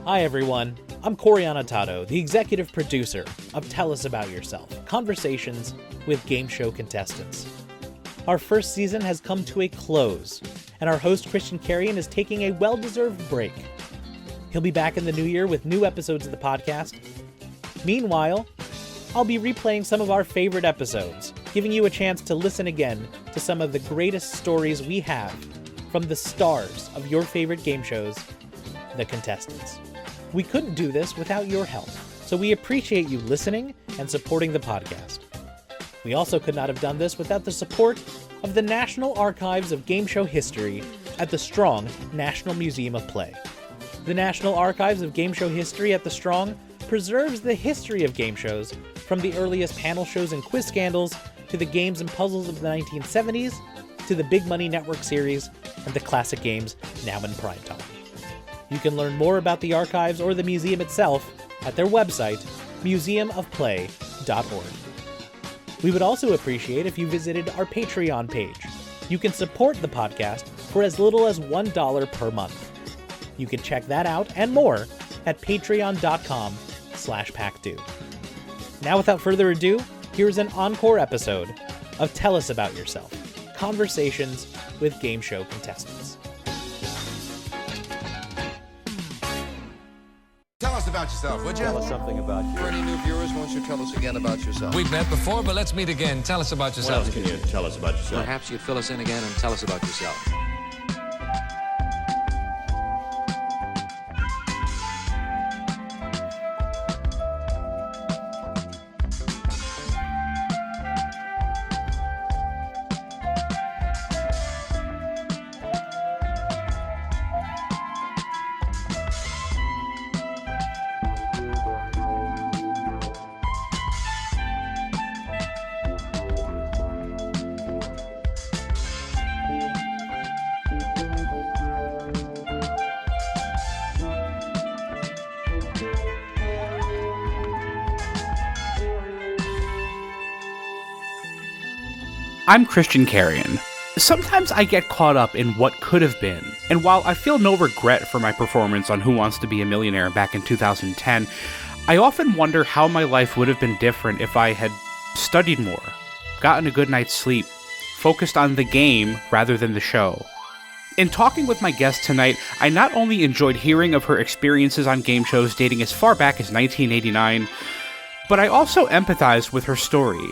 Hi everyone, I'm Cory Anotado, the executive producer of Tell Us About Yourself, conversations with game show contestants. Our first season has come to a close, and our host Christian Carrion is taking a well-deserved break. He'll be back in the new year with new episodes of the podcast. Meanwhile, I'll be replaying some of our favorite episodes, giving you a chance to listen again to some of the greatest stories we have from the stars of your favorite game shows, the contestants. We couldn't do this without your help, so we appreciate you listening and supporting the podcast. We also could not have done this without the support of the National Archives of Game Show History at the Strong National Museum of Play. The National Archives of Game Show History at the Strong preserves the history of game shows, from the earliest panel shows and quiz scandals, to the games and puzzles of the 1970s, to the Big Money Network series, and the classic games now in prime time. You can learn more about the archives or the museum itself at their website, museumofplay.org. We would also appreciate if you visited our Patreon page. You can support the podcast for as little as $1 per month. You can check that out and more at patreon.com/packdo. Now, without further ado, here's an encore episode of Tell Us About Yourself, conversations with game show contestants. Tell us about yourself, would you? Tell us something about you. For any new viewers, won't you tell us again about yourself? We've met before, but let's meet again. Tell us about yourself. What else can you tell us about yourself? Perhaps you'd fill us in again and tell us about yourself. I'm Christian Carrion. Sometimes I get caught up in what could have been, and while I feel no regret for my performance on Who Wants to Be a Millionaire back in 2010, I often wonder how my life would have been different if I had studied more, gotten a good night's sleep, focused on the game rather than the show. In talking with my guest tonight, I not only enjoyed hearing of her experiences on game shows dating as far back as 1989, but I also empathized with her story,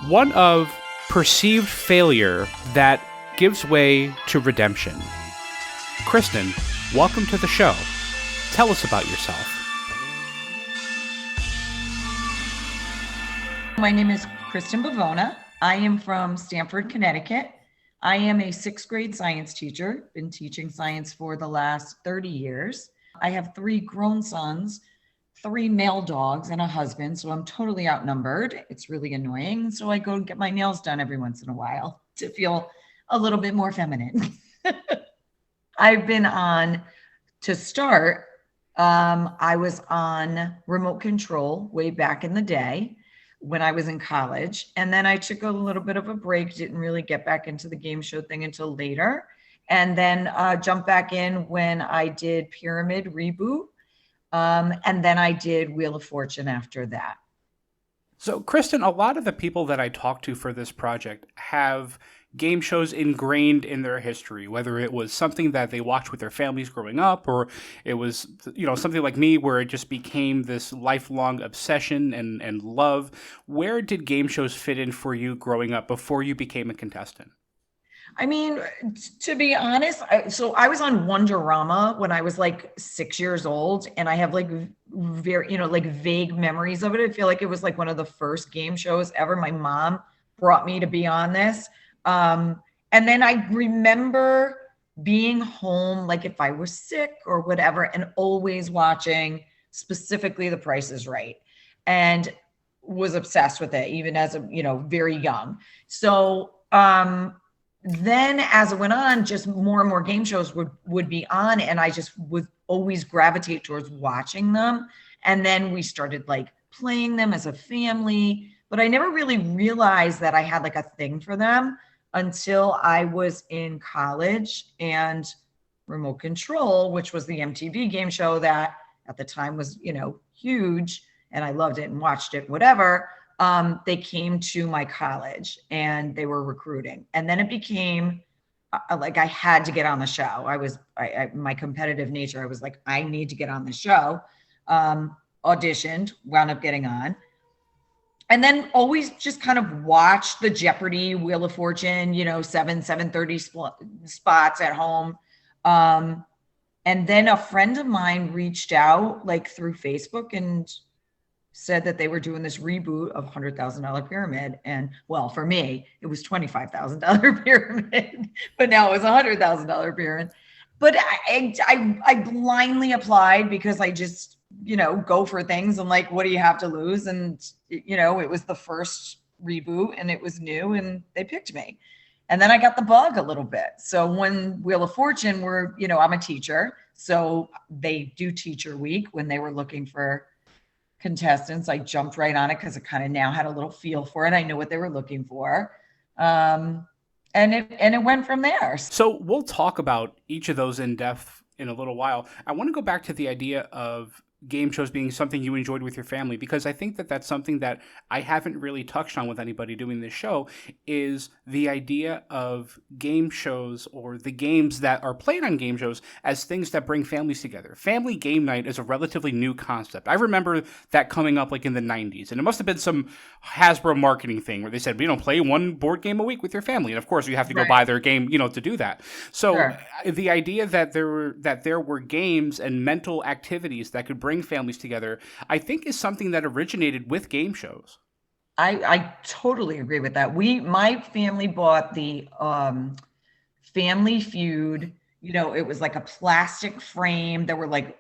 one of perceived failure that gives way to redemption. Kristin, welcome to the show. Tell us about yourself. My name is Christian Bivona. I am from Stamford, Connecticut. I am a sixth grade science teacher, been teaching science for the last 30 years. I have 3 grown sons, 3 male dogs, and a husband, so I'm totally outnumbered. It's really annoying, so I go and get my nails done every once in a while to feel a little bit more feminine. I've been on, to start, I was on remote control way back in the day when I was in college, and then I took a little bit of a break, didn't really get back into the game show thing until later, and then jumped back in when I did Pyramid Reboot. And then I did Wheel of Fortune after that. So, Kristin, a lot of the people that I talk to for this project have game shows ingrained in their history, whether it was something that they watched with their families growing up, or it was, something like me where it just became this lifelong obsession and love. Where did game shows fit in for you growing up before you became a contestant? I mean, to be honest, I was on Wonderama when I was like 6 years old, and I have like very, vague memories of it. I feel like it was like one of the first game shows ever. My mom brought me to be on this. And then I remember being home, like if I was sick or whatever, and always watching specifically The Price is Right, and was obsessed with it, even as very young. So, then as it went on, just more and more game shows would be on, and I just would always gravitate towards watching them. And then we started like playing them as a family, but I never really realized that I had like a thing for them until I was in college, and Remote Control, which was the MTV game show that at the time was, huge, and I loved it and watched it, whatever. They came to my college and they were recruiting. And then it became like I had to get on the show. My competitive nature, I was like, I need to get on the show. Auditioned, wound up getting on. And then always just kind of watched the Jeopardy, Wheel of Fortune, 7:30 spots at home. And then a friend of mine reached out like through Facebook and said that they were doing this reboot of $100,000 Pyramid. And well, for me, it was $25,000 Pyramid, but now it was $100,000 Pyramid. But I blindly applied because I just, go for things. And like, what do you have to lose? And, it was the first reboot and it was new and they picked me. And then I got the bug a little bit. So when Wheel of Fortune I'm a teacher. So they do teacher week when they were looking for contestants. I jumped right on it because I kind of now had a little feel for it. I knew what they were looking for. And it went from there. So we'll talk about each of those in depth in a little while. I want to go back to the idea of game shows being something you enjoyed with your family, because I think that that's something that I haven't really touched on with anybody doing this show, is the idea of game shows or the games that are played on game shows as things that bring families together. Family game night is a relatively new concept. I remember that coming up like in the 90s, and it must have been some Hasbro marketing thing where they said, play one board game a week with your family. And of course you have to go buy their game, to do that. So sure. The idea that there were games and mental activities that could bring families together, I think is something that originated with game shows. I totally agree with that. My family bought the Family Feud. It was like a plastic frame. There were like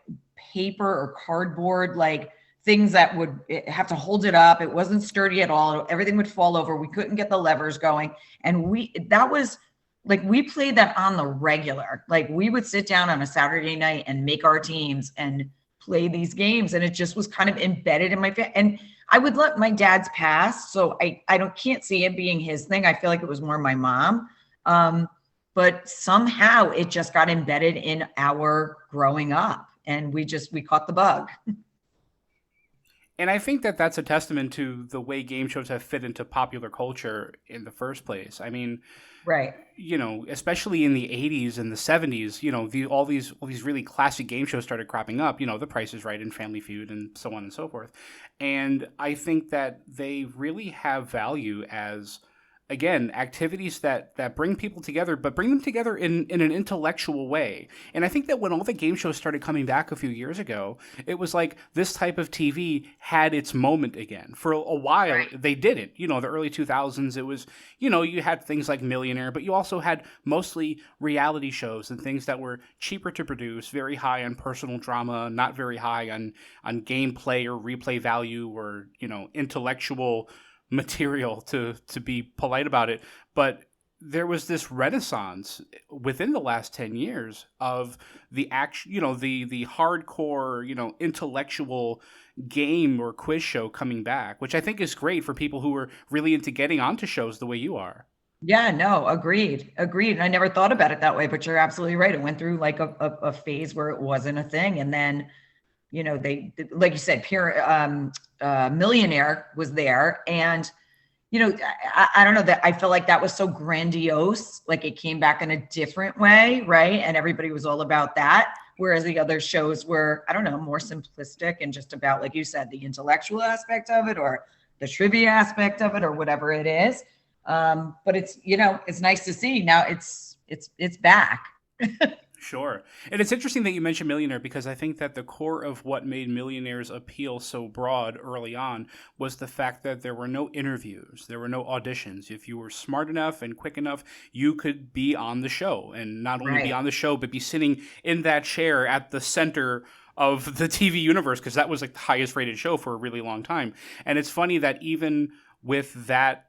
paper or cardboard, like things that would have to hold it up. It wasn't sturdy at all. Everything would fall over. We couldn't get the levers going. And we played that on the regular. Like we would sit down on a Saturday night and make our teams and play these games. And it just was kind of embedded in my family. And I would let my dad's pass. So I can't see it being his thing. I feel like it was more my mom. But somehow it just got embedded in our growing up and we caught the bug. And I think that that's a testament to the way game shows have fit into popular culture in the first place. I mean, right. Especially in the 80s and the 70s, all these really classic game shows started cropping up, The Price is Right and Family Feud and so on and so forth. And I think that they really have value as, again, activities that bring people together, but bring them together in an intellectual way. And I think that when all the game shows started coming back a few years ago, it was like this type of TV had its moment again. For a while, right. They didn't. The early 2000s, it was, you had things like Millionaire, but you also had mostly reality shows and things that were cheaper to produce, very high on personal drama, not very high on gameplay or replay value or, intellectual material, to be polite about it. But there was this renaissance within the last 10 years of the the hardcore, intellectual game or quiz show coming back, which I think is great for people who are really into getting onto shows the way you are. Yeah, no, agreed. And I never thought about it that way, but you're absolutely right. It went through like a phase where it wasn't a thing. And then, they, like you said, Millionaire was there. And, I don't know, that I feel like that was so grandiose, like it came back in a different way, right? And everybody was all about that. Whereas the other shows were, I don't know, more simplistic and just about, like you said, the intellectual aspect of it or the trivia aspect of it or whatever it is. But it's, it's nice to see now it's back. Sure. And it's interesting that you mentioned Millionaire, because I think that the core of what made Millionaire's appeal so broad early on was the fact that there were no interviews, there were no auditions. If you were smart enough and quick enough, you could be on the show, and not only be on the show, but be sitting in that chair at the center of the TV universe, because that was like the highest rated show for a really long time. And it's funny that even with that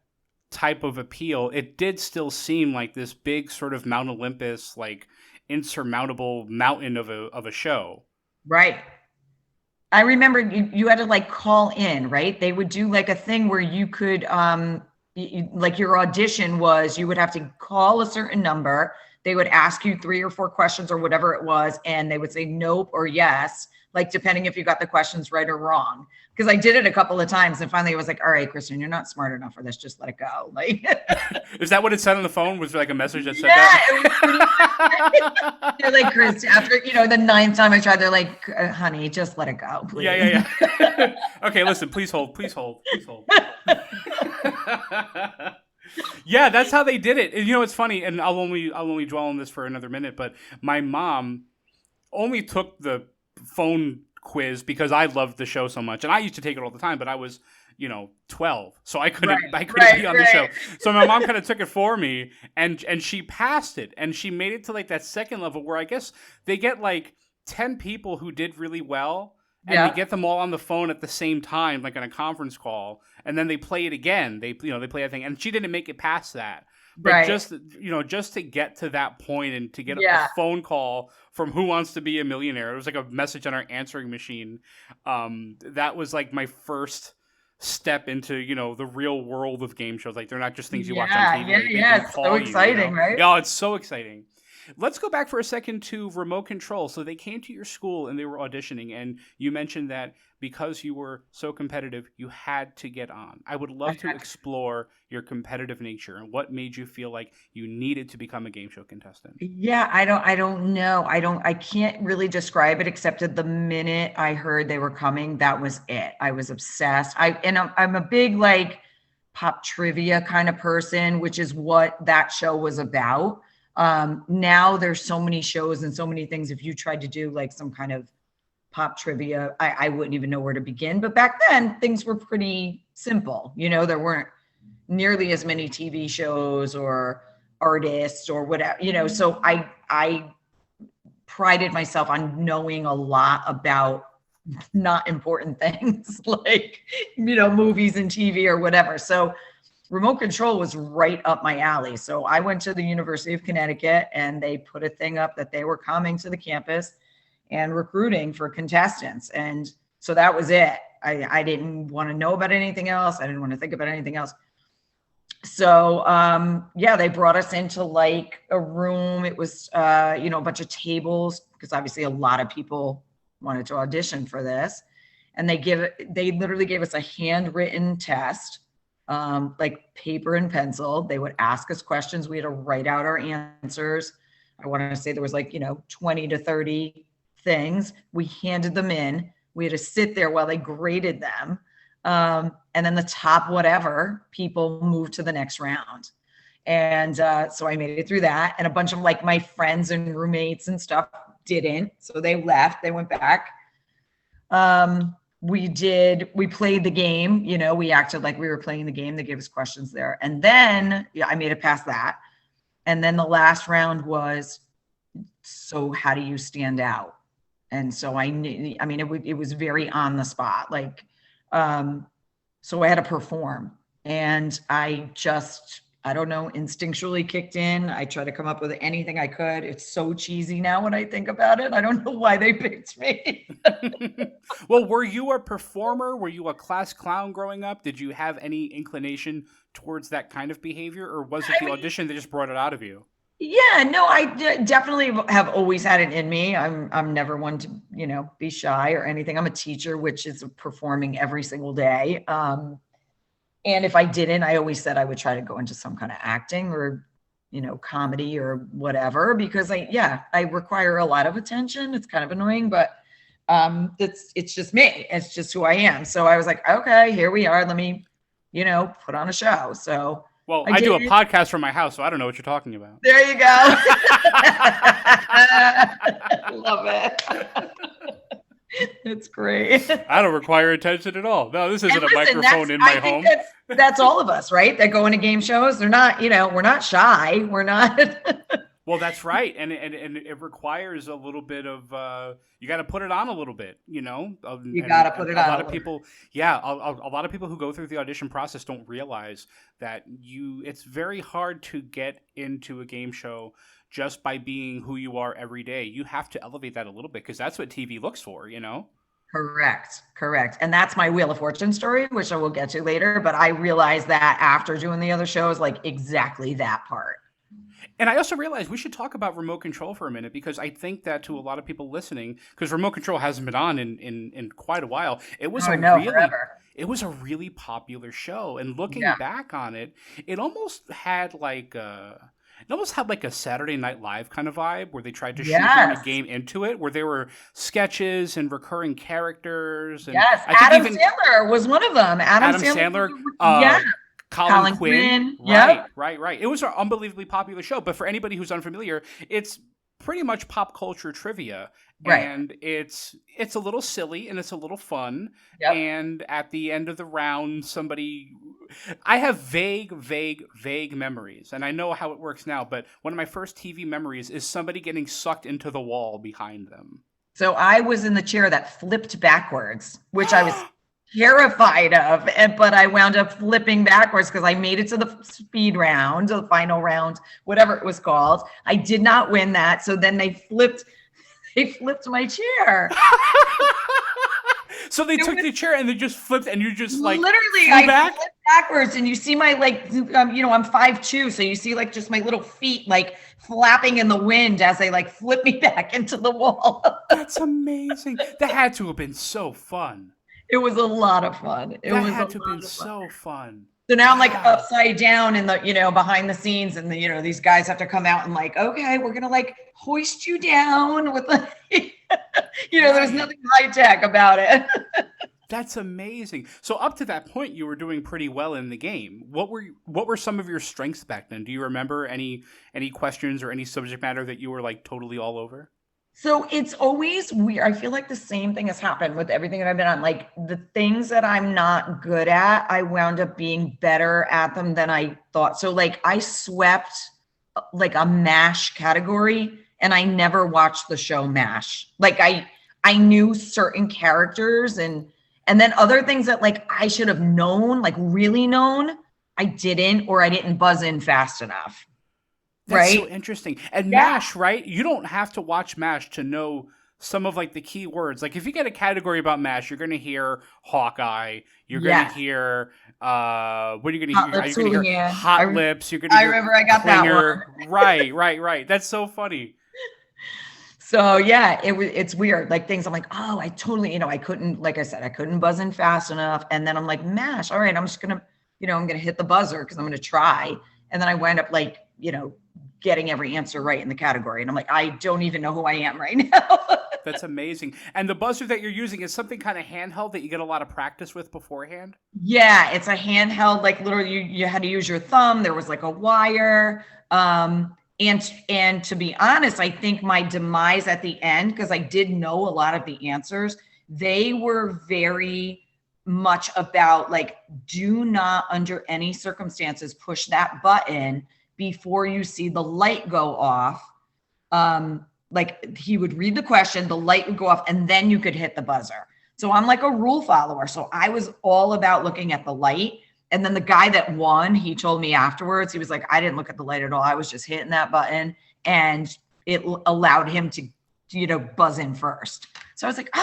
type of appeal, it did still seem like this big sort of Mount Olympus, like insurmountable mountain of a show. Right. I remember you had to like call in, right? They would do like a thing where you could, like your audition was, you would have to call a certain number. They would ask you 3 or 4 questions or whatever it was. And they would say nope or yes. like depending if you got the questions right or wrong. Because I did it a couple of times, and finally it was like, all right, Kristin, you're not smart enough for this. Just let it go. Like, is that what it said on the phone? Was there like a message that said that? They're like, Kristin, after the 9th time I tried, they're like, honey, just let it go, please. Yeah. Okay, listen, please hold. Yeah, that's how they did it. And, it's funny, and I'll only dwell on this for another minute, but my mom only took the phone quiz because I loved the show so much, and I used to take it all the time, but I was 12, so I couldn't be on the show. So my mom kind of took it for me, and she passed it, and she made it to like that second level where I guess they get like 10 people who did really well, and they get them all on the phone at the same time, like on a conference call, and then they play it again. They play a thing, and she didn't make it past that. But just to get to that point and to get a phone call from Who Wants to Be a Millionaire, it was like a message on our answering machine. That was like my first step into the real world of game shows. Like they're not just things you watch on TV. It's so exciting, right? Yeah, it's so exciting. Let's go back for a second to remote control. So they came to your school and they were auditioning, and you mentioned that because you were so competitive, you had to get on. I would love to explore your competitive nature and what made you feel like you needed to become a game show contestant. Yeah, I don't know. I can't really describe it except that the minute I heard they were coming, that was it. I was obsessed. I'm a big like pop trivia kind of person, which is what that show was about. Now there's so many shows and so many things. If you tried to do like some kind of pop trivia, I wouldn't even know where to begin. But back then things were pretty simple. There weren't nearly as many TV shows or artists or whatever, so I prided myself on knowing a lot about not important things like, movies and TV or whatever. So remote control was right up my alley. So I went to the University of Connecticut and they put a thing up that they were coming to the campus and recruiting for contestants. And so that was it. I didn't want to know about anything else. I didn't want to think about anything else. So, they brought us into like a room. It was, a bunch of tables because obviously a lot of people wanted to audition for this. And they literally gave us a handwritten test. Like paper and pencil. They would ask us questions. We had to write out our answers. I want to say there was like, 20 to 30 things. We handed them in. We had to sit there while they graded them. And then the top whatever people moved to the next round. And so I made it through that. And a bunch of like my friends and roommates and stuff didn't. So they left. They went back. We played the game, we acted like we were playing the game. They gave us questions there. And then, I made it past that. And then the last round was, so how do you stand out? And so I knew, it was very on the spot. Like, so I had to perform and I don't know, instinctually kicked in. I tried to come up with anything I could. It's so cheesy now when I think about it. I don't know why they picked me. Well, were you a performer? Were you a class clown growing up? Did you have any inclination towards that kind of behavior, or was it the audition that just brought it out of you? Yeah, no, I definitely have always had it in me. I'm never one to, be shy or anything. I'm a teacher, which is performing every single day. And if I didn't, I always said I would try to go into some kind of acting or, comedy or whatever, because I require a lot of attention. It's kind of annoying, but it's just me. It's just who I am. So I was like, okay, here we are. Let me, put on a show. So. Well, I do a podcast from my house, so I don't know what you're talking about. There you go. Love it. It's great. I don't require attention at all. No, this isn't a microphone in my home. That's all of us, right? That go into game shows. They're not, we're not shy. We're not. Well, that's right. And it requires a little bit of, you got to put it on a little bit, You got to put it on. A lot of people, a lot of people who go through the audition process don't realize that it's very hard to get into a game show just by being who you are every day. You have to elevate that a little bit because that's what TV looks for, Correct. And that's my Wheel of Fortune story, which I will get to later. But I realized that after doing the other shows, like exactly that part. And I also realized we should talk about remote control for a minute, because I think that to a lot of people listening, because remote control hasn't been on in quite a while. It was forever. It was a really popular show, and looking back on it, it almost had like a Saturday Night Live kind of vibe, where they tried to shoehorn a game into it, where there were sketches and recurring characters. And yes, Adam Sandler was one of them. Adam Sandler. Colin Quinn. Right. It was an unbelievably popular show, but for anybody who's unfamiliar, it's pretty much pop culture trivia. Right. And it's a little silly and it's a little fun. Yep. And at the end of the round, I have vague memories, and I know how it works now, but one of my first TV memories is somebody getting sucked into the wall behind them. So I was in the chair that flipped backwards, which I was terrified of, but I wound up flipping backwards because I made it to the speed round, the final round, whatever it was called. I did not win that. So then they flipped my chair. So they took the chair and they just flipped, and you just like literally I flipped backwards, and you see my I'm 5'2", so you see like just my little feet like flapping in the wind as they like flip me back into the wall. That's amazing. That had to have been so fun. It was a lot of fun. It had to have been so fun. So now I'm like upside down in the, behind the scenes, and these guys have to come out and like, okay, we're going to like hoist you down with the, there's nothing high tech about it. That's amazing. So up to that point, you were doing pretty well in the game. What were some of your strengths back then? Do you remember any questions or any subject matter that you were like totally all over? So it's always weird. I feel like the same thing has happened with everything that I've been on. Like the things that I'm not good at, I wound up being better at them than I thought. So like I swept like a MASH category, and I never watched the show MASH. Like I knew certain characters and then other things that like I should have known, like really known, I didn't, or I didn't buzz in fast enough. That's so interesting. And MASH, right? You don't have to watch MASH to know some of like the key words. Like if you get a category about MASH, you're going to hear Hawkeye. You're going to hear, what are you going to hear? You're going to hear Hot Lips. You're going to hear remember I got Klinger. that one. Right. That's so funny. So yeah, it's weird. Like things I'm like, oh, I totally, I couldn't, like I said, I couldn't buzz in fast enough. And then I'm like, MASH. All right, I'm just going to, I'm going to hit the buzzer because I'm going to try. And then I wind up like, getting every answer right in the category. And I'm like, I don't even know who I am right now. That's amazing. And the buzzer that you're using is something kind of handheld that you get a lot of practice with beforehand? Yeah, it's a handheld, like literally you had to use your thumb. There was like a wire. And to be honest, I think my demise at the end, because I did know a lot of the answers, they were very much about like, do not under any circumstances push that button before you see the light go off. Like he would read the question, the light would go off, and then you could hit the buzzer. So I'm like a rule follower. So I was all about looking at the light. And then the guy that won, he told me afterwards, he was like, I didn't look at the light at all. I was just hitting that button, and it allowed him to, buzz in first. So I was like,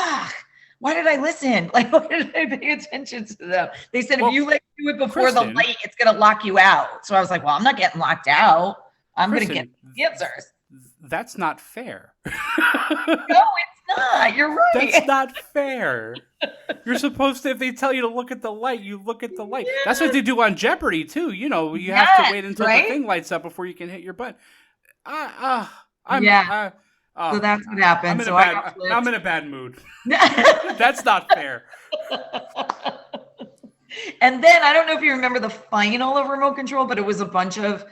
why did I listen? Like, why did I pay attention to them? They said, if you like do it before the light, it's going to lock you out. So I was like, well, I'm not getting locked out. I'm going to get the answers. That's not fair. No, it's not. You're right. That's not fair. You're supposed to, if they tell you to look at the light, you look at the light. Yeah. That's what they do on Jeopardy too. You have to wait until the thing lights up before you can hit your button. So that's what happened. I'm in a bad mood. That's not fair. And then I don't know if you remember the final of remote control, but it was a bunch of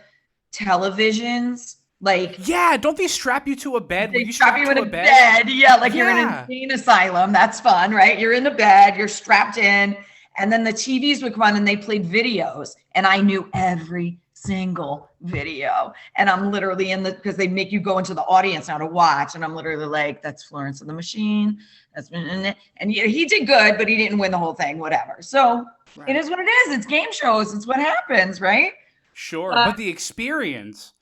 televisions. Like, yeah, don't they strap you to a bed? They strap you in a bed. Yeah, like you're in an insane asylum. That's fun, right? You're in the bed, you're strapped in, and then the TVs would come on and they played videos, and I knew every single video. And I'm literally because they make you go into the audience now to watch, and I'm literally like, that's Florence and the Machine. And he did good, but he didn't win the whole thing, whatever. So It is what it is. It's game shows. It's what happens, right? Sure, but the experience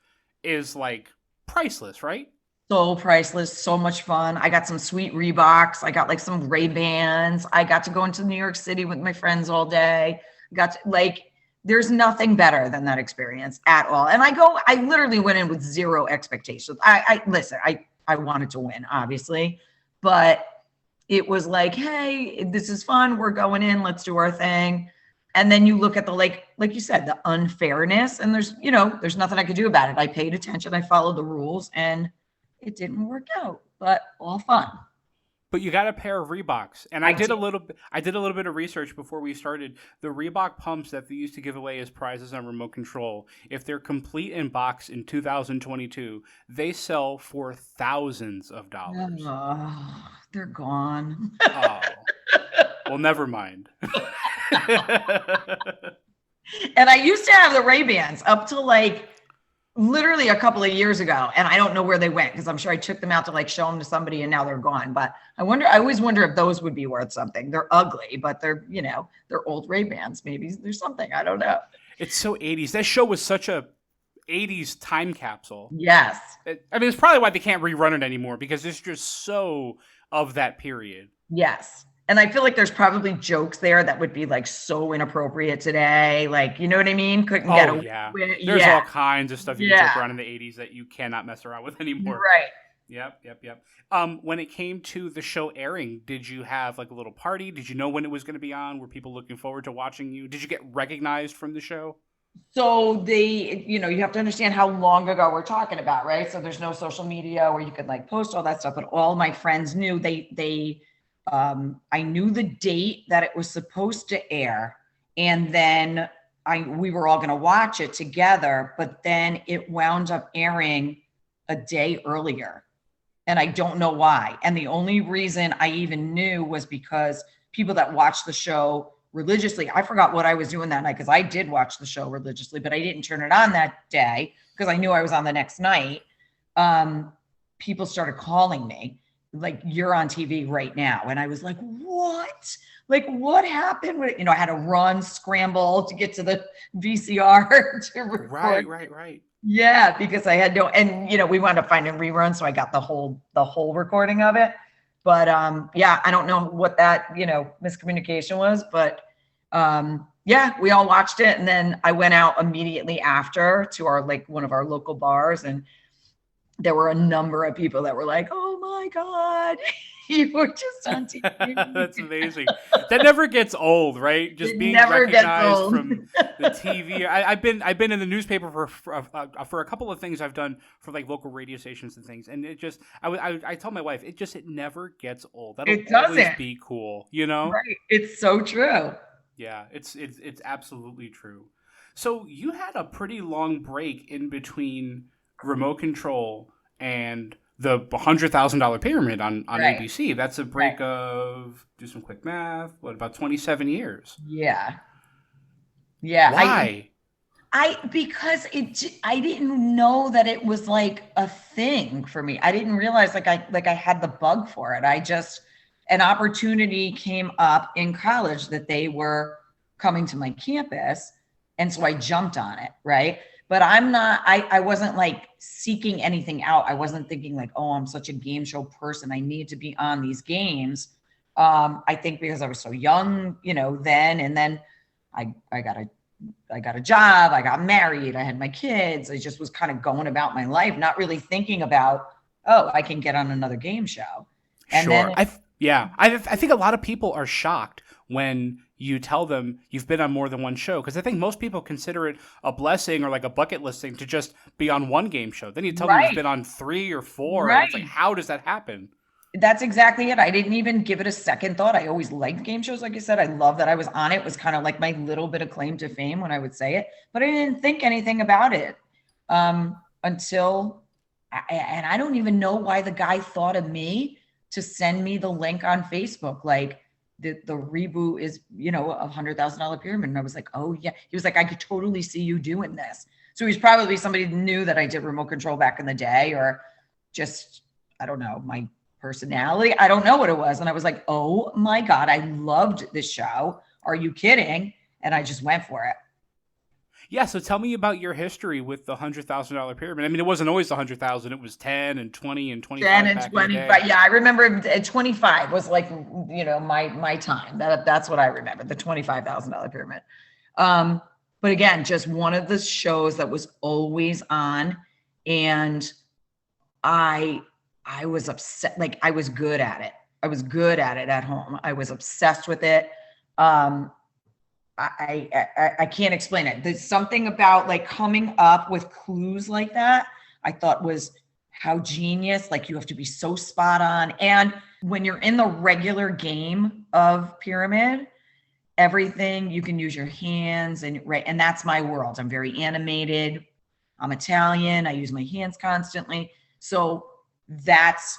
is like priceless, right? So priceless, so much fun. I got some sweet Reeboks. I got like some Ray-Bans. I got to go into New York City with my friends all day. Got to, like, there's nothing better than that experience at all. And I literally went in with zero expectations. Listen, I wanted to win, obviously, but it was like, hey, this is fun. We're going in, let's do our thing. And then you look at the, like you said, the unfairness, and there's nothing I could do about it. I paid attention, I followed the rules, and it didn't work out, but all fun. But you got a pair of Reeboks, and I did a little bit of research before we started. The Reebok pumps that they used to give away as prizes on remote control, if they're complete in box in 2022, they sell for thousands of dollars. Oh, they're gone. Oh, well, never mind. And I used to have the Ray-Bans up to like literally a couple of years ago, and I don't know where they went because I'm sure I took them out to like show them to somebody, and now they're gone. But I always wonder if those would be worth something. They're ugly, but they're old Ray-Bans. Maybe there's something, I don't know. It's so 80s. That show was such a 80s time capsule. Yes. It's probably why they can't rerun it anymore, because it's just so of that period. Yes. And I feel like there's probably jokes there that would be like so inappropriate today. Like, you know what I mean? Couldn't get away with it. There's all kinds of stuff you can joke around in the 80s that you cannot mess around with anymore. Right. Yep. When it came to the show airing, did you have like a little party? Did you know when it was going to be on? Were people looking forward to watching you? Did you get recognized from the show? So you have to understand how long ago we're talking about, right? So there's no social media where you could like post all that stuff, but all my friends knew. I knew the date that it was supposed to air, and then we were all going to watch it together, but then it wound up airing a day earlier, and I don't know why. And the only reason I even knew was because people that watch the show religiously, I forgot what I was doing that night, because I did watch the show religiously, but I didn't turn it on that day because I knew I was on the next night. People started calling me like, you're on TV right now. And I was like, what? Like, what happened? I had to run, scramble to get to the VCR to record. Right. Yeah, because I had and we wound up finding reruns, so I got the whole recording of it. But I don't know what that, miscommunication was, but we all watched it. And then I went out immediately after to one of our local bars, and there were a number of people that were like, oh my God, you were just on TV. That's amazing. That never gets old, right? Just being recognized from the TV. I've been in the newspaper for a couple of things I've done for like local radio stations and things. And it just, I told my wife, it never gets old. That'll always be cool, Right. It's so true. Yeah, it's absolutely true. So you had a pretty long break in between remote control and the $100,000 pyramid on right. ABC. That's a break of, do some quick math, about 27 years. Yeah. Why? Because I didn't know that it was like a thing for me. I didn't realize I had the bug for it. An opportunity came up in college that they were coming to my campus. And so I jumped on it. Right. But I wasn't like seeking anything out. I wasn't thinking like, oh, I'm such a game show person, I need to be on these games. I think because I was so young, then, and then I got a job, I got married, I had my kids. I just was kind of going about my life, not really thinking about, oh, I can get on another game show. And sure. Then I think a lot of people are shocked when you tell them you've been on more than one show, because I think most people consider it a blessing or like a bucket list thing to just be on one game show. Then you tell them you've been on 3 or 4. Right. And it's like, how does that happen? That's exactly it. I didn't even give it a second thought. I always liked game shows. Like I said, I love that I was on it. It was kind of like my little bit of claim to fame when I would say it, but I didn't think anything about it until I don't even know why the guy thought of me to send me the link on Facebook. Like, the reboot is, a $100,000 pyramid. And I was like, oh yeah. He was like, I could totally see you doing this. So he's probably somebody who knew that I did remote control back in the day, or just, I don't know, my personality. I don't know what it was. And I was like, oh my God, I loved this show. Are you kidding? And I just went for it. Yeah, so tell me about your history with the $100,000 pyramid. I mean, it wasn't always the 100,000; it was 10 and 20 and 25. 10 and 25. Yeah, I remember 25 was like, my time. That's what I remember. The $25,000 pyramid. But but again, just one of the shows that was always on, and I was upset. Like, I was good at it. I was good at it at home. I was obsessed with it. I can't explain it. There's something about like coming up with clues like that I thought was how genius. Like, you have to be so spot on. And when you're in the regular game of Pyramid, everything, you can use your hands, and that's my world. I'm very animated. I'm Italian. I use my hands constantly. So that's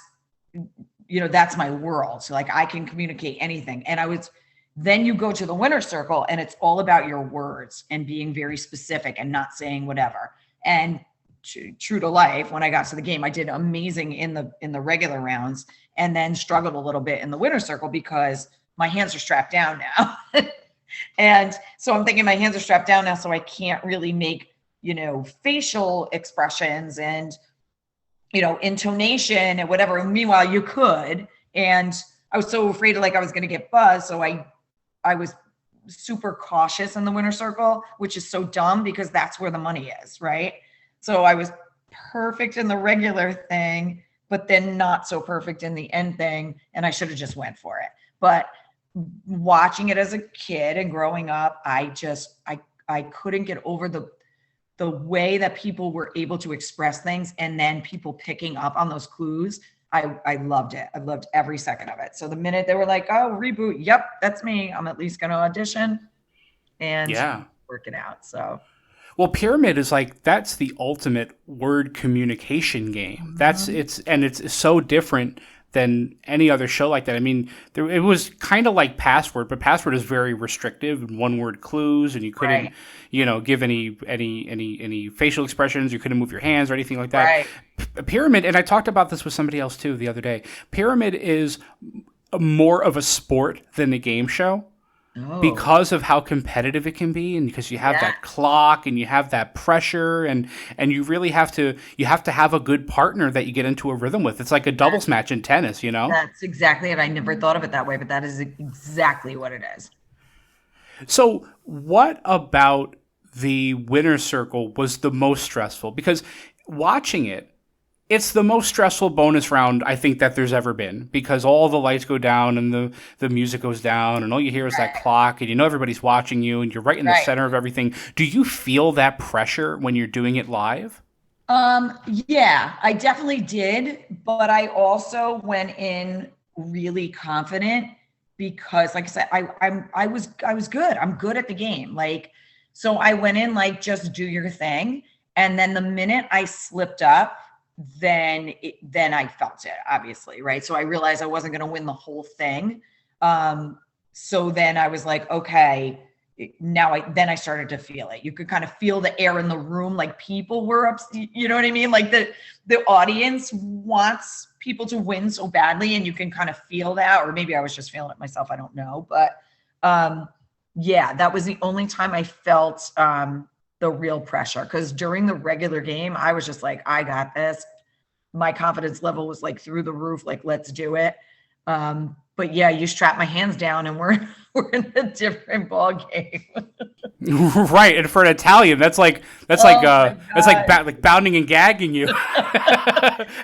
my world. So like, I can communicate anything. And then you go to the winner's circle, and it's all about your words and being very specific and not saying whatever. And true to life, when I got to the game, I did amazing in the regular rounds, and then struggled a little bit in the winner's circle because my hands are strapped down now. And so I'm thinking my hands are strapped down now, so I can't really make, facial expressions and, intonation and whatever. Meanwhile, you could. And I was so afraid I was going to get buzzed. So I was super cautious in the winner's circle, which is so dumb because that's where the money is, right? So I was perfect in the regular thing, but then not so perfect in the end thing. And I should have just went for it. But watching it as a kid and growing up, I couldn't get over the way that people were able to express things, and then people picking up on those clues. I loved it. I loved every second of it. So the minute they were like, oh, reboot, yep, that's me. I'm at least going to audition and work it out. So. Well, Pyramid is that's the ultimate word communication game. Mm-hmm. It's so different than any other show like that. I mean, it was kind of like Password, but Password is very restrictive and one-word clues, and you couldn't, give any facial expressions. You couldn't move your hands or anything like that. Right. Pyramid, and I talked about this with somebody else too the other day. Pyramid is more of a sport than a game show. Oh. Because of how competitive it can be, and because you have that clock and you have that pressure, and you really have to have a good partner that you get into a rhythm with. It's like a doubles match in tennis, That's exactly it. I never thought of it that way, but that is exactly what it is. So what about the winner's circle was the most stressful? Because watching it, it's the most stressful bonus round I think that there's ever been, because all the lights go down and the music goes down and all you hear is that clock, and everybody's watching you and you're right in the center of everything. Do you feel that pressure when you're doing it live? Yeah, I definitely did, but I also went in really confident because, like I said, I was good. I'm good at the game. So I went in just do your thing, and then the minute I slipped up, then I felt it, obviously, right? So I realized I wasn't going to win the whole thing. So then I was like, okay, then I started to feel it. You could kind of feel the air in the room, like people were up, you know what I mean? Like the audience wants people to win so badly, and you can kind of feel that, or maybe I was just feeling it myself. I don't know. But that was the only time I felt the real pressure, because during the regular game, I was just like, I got this. My confidence level was through the roof, let's do it. But yeah, you strap my hands down and we're in a different ball game. Right. And for an Italian, that's like bounding and gagging you.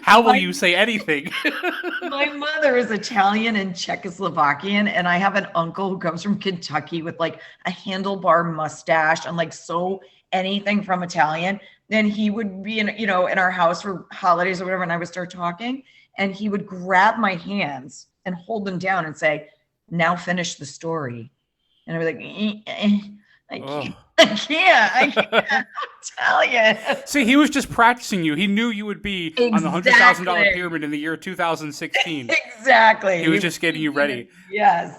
How will you say anything? My mother is Italian and Czechoslovakian, and I have an uncle who comes from Kentucky with a handlebar mustache and so anything from Italian. Then he would be in our house for holidays or whatever, and I would start talking, and he would grab my hands and hold them down and say, now finish the story. And I'd be like, I can't. I'm Italian. See, he was just practicing you. He knew you would be on the $100,000 pyramid in the year 2016. Exactly. He was just getting you ready. Yes.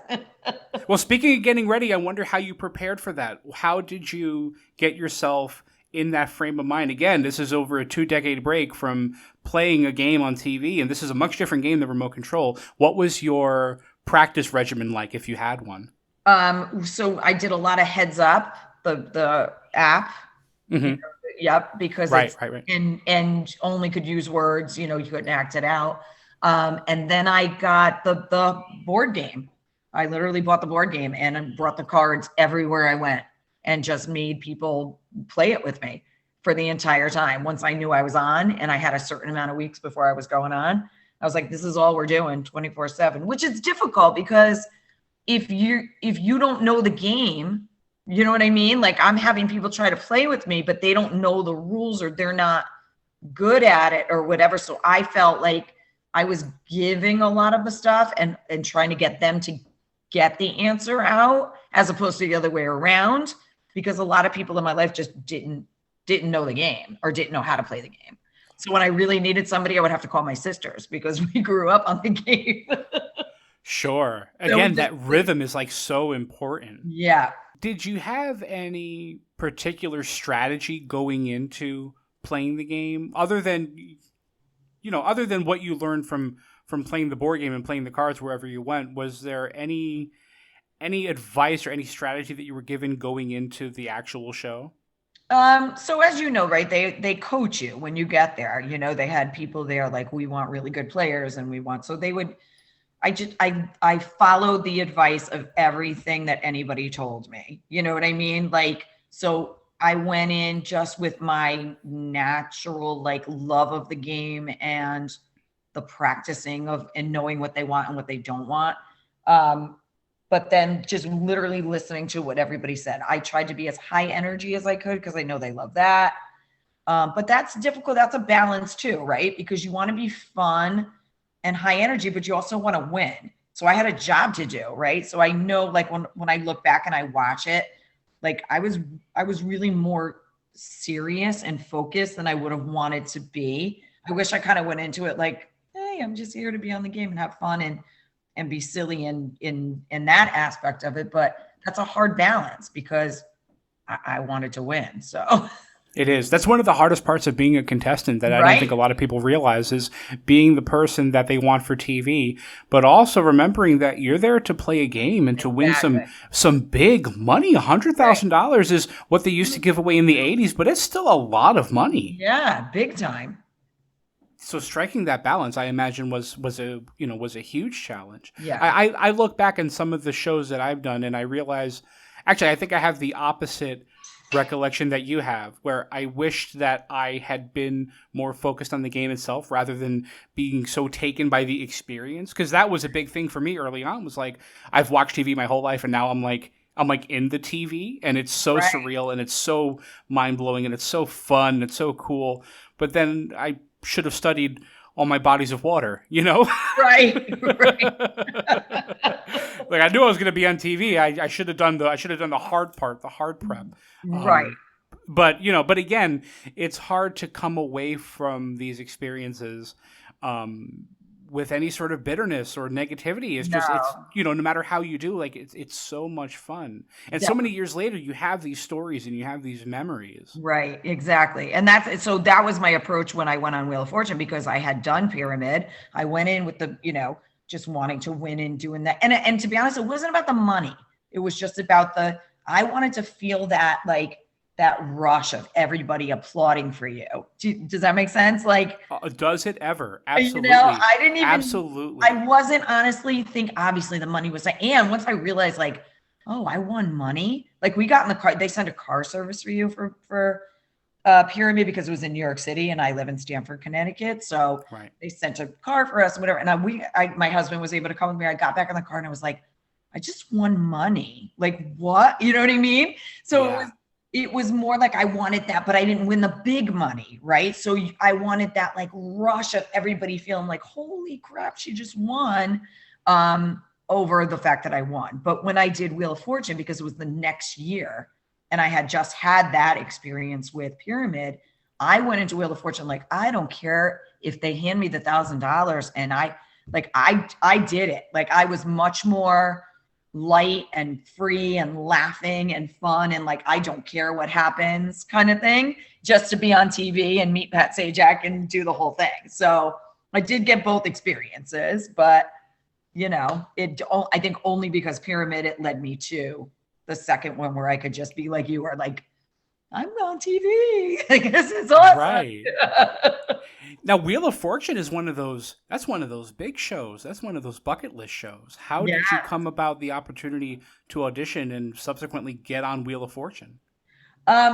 Well, speaking of getting ready, I wonder how you prepared for that. How did you get yourself in that frame of mind? Again, this is over a 2-decade break from playing a game on TV, and this is a much different game than Remote Control. What was your practice regimen like, if you had one? So I did a lot of Heads Up, the app. Mm-hmm. Yep, because right. And only could use words. You couldn't act it out. And then I got the board game. I literally bought the board game and brought the cards everywhere I went. and just made people play it with me for the entire time. Once I knew I was on and I had a certain amount of weeks before I was going on, I was like, this is all we're doing 24/7, which is difficult because if you don't know the game, you know what I mean? Like I'm having people try to play with me, but they don't know the rules or they're not good at it or whatever. So I felt like I was giving a lot of the stuff and trying to get them to get the answer out as opposed to the other way around, because a lot of people in my life just didn't know the game or didn't know how to play the game. So when I really needed somebody, I would have to call my sisters because we grew up on the game. Sure. Again, that rhythm is like so important. Yeah. Did you have any particular strategy going into playing the game other than what you learned from playing the board game and playing the cards wherever you went? Was there any advice or any strategy that you were given going into the actual show? So as you know, right, they coach you when you get there. You know, they had people there like, we want really good players and we want, so they would, I followed the advice of everything that anybody told me. You know what I mean? Like, so I went in just with my natural like love of the game and the practicing of and knowing what they want and what they don't want. But then just literally listening to what everybody said. I tried to be as high energy as I could because I know they love that. But that's difficult. That's a balance too, right? Because you want to be fun and high energy, but you also want to win. So I had a job to do, right? So I know like when I look back and I watch it, like I was really more serious and focused than I would have wanted to be. I wish I kind of went into it like, hey, I'm just here to be on the game and have fun and be silly in that aspect of it. But that's a hard balance because I wanted to win. So it is. That's one of the hardest parts of being a contestant that I don't think a lot of people realize is being the person that they want for TV, but also remembering that you're there to play a game and to win some big money. $100,000 is what they used to give away in the 80s, but it's still a lot of money. Yeah, big time. So striking that balance, I imagine, was a huge challenge. Yeah. I look back in some of the shows that I've done and I realize, actually, I think I have the opposite recollection that you have, where I wished that I had been more focused on the game itself rather than being so taken by the experience. Because that was a big thing for me early on. Was like, I've watched TV my whole life, and now I'm like in the TV, and it's so surreal, and it's so mind blowing, and it's so fun, and it's so cool. But then I should have studied all my bodies of water, you know? Right. Like I knew I was going to be on TV. I should have done the hard part, the hard prep. Right. But again, it's hard to come away from these experiences with any sort of bitterness or negativity. It's just, it's, no matter how you do, like it's so much fun. And so many years later, you have these stories and you have these memories. Right, exactly. And so that was my approach when I went on Wheel of Fortune, because I had done Pyramid. I went in with the, just wanting to win and doing that. And to be honest, it wasn't about the money. It was just about I wanted to feel that, like, that rush of everybody applauding for you. Does that make sense? Like, does it ever? Absolutely. I didn't even, absolutely. I wasn't honestly obviously the money was, and once I realized like, oh, I won money. Like we got in the car, they sent a car service for you for Pyramid because it was in New York City and I live in Stamford, Connecticut. So they sent a car for us and whatever. And my husband was able to come with me. I got back in the car and I was like, I just won money. Like what? You know what I mean? So it was more like I wanted that, but I didn't win the big money, right? So I wanted that like rush of everybody feeling like, holy crap, she just won, over the fact that I won. But when I did Wheel of Fortune, because it was the next year and I had just had that experience with Pyramid, I went into Wheel of Fortune like, I don't care if they hand me the $1,000. And I did it. Like I was much more light and free and laughing and fun and like I don't care what happens kind of thing, just to be on TV and meet Pat Sajak and do the whole thing. So I did get both experiences, but I think only because Pyramid, it led me to the second one where I could just be like you, or like I'm on TV. I guess it's awesome. Right. Now, Wheel of Fortune is one of those. That's one of those big shows. That's one of those bucket list shows. How did you come about the opportunity to audition and subsequently get on Wheel of Fortune?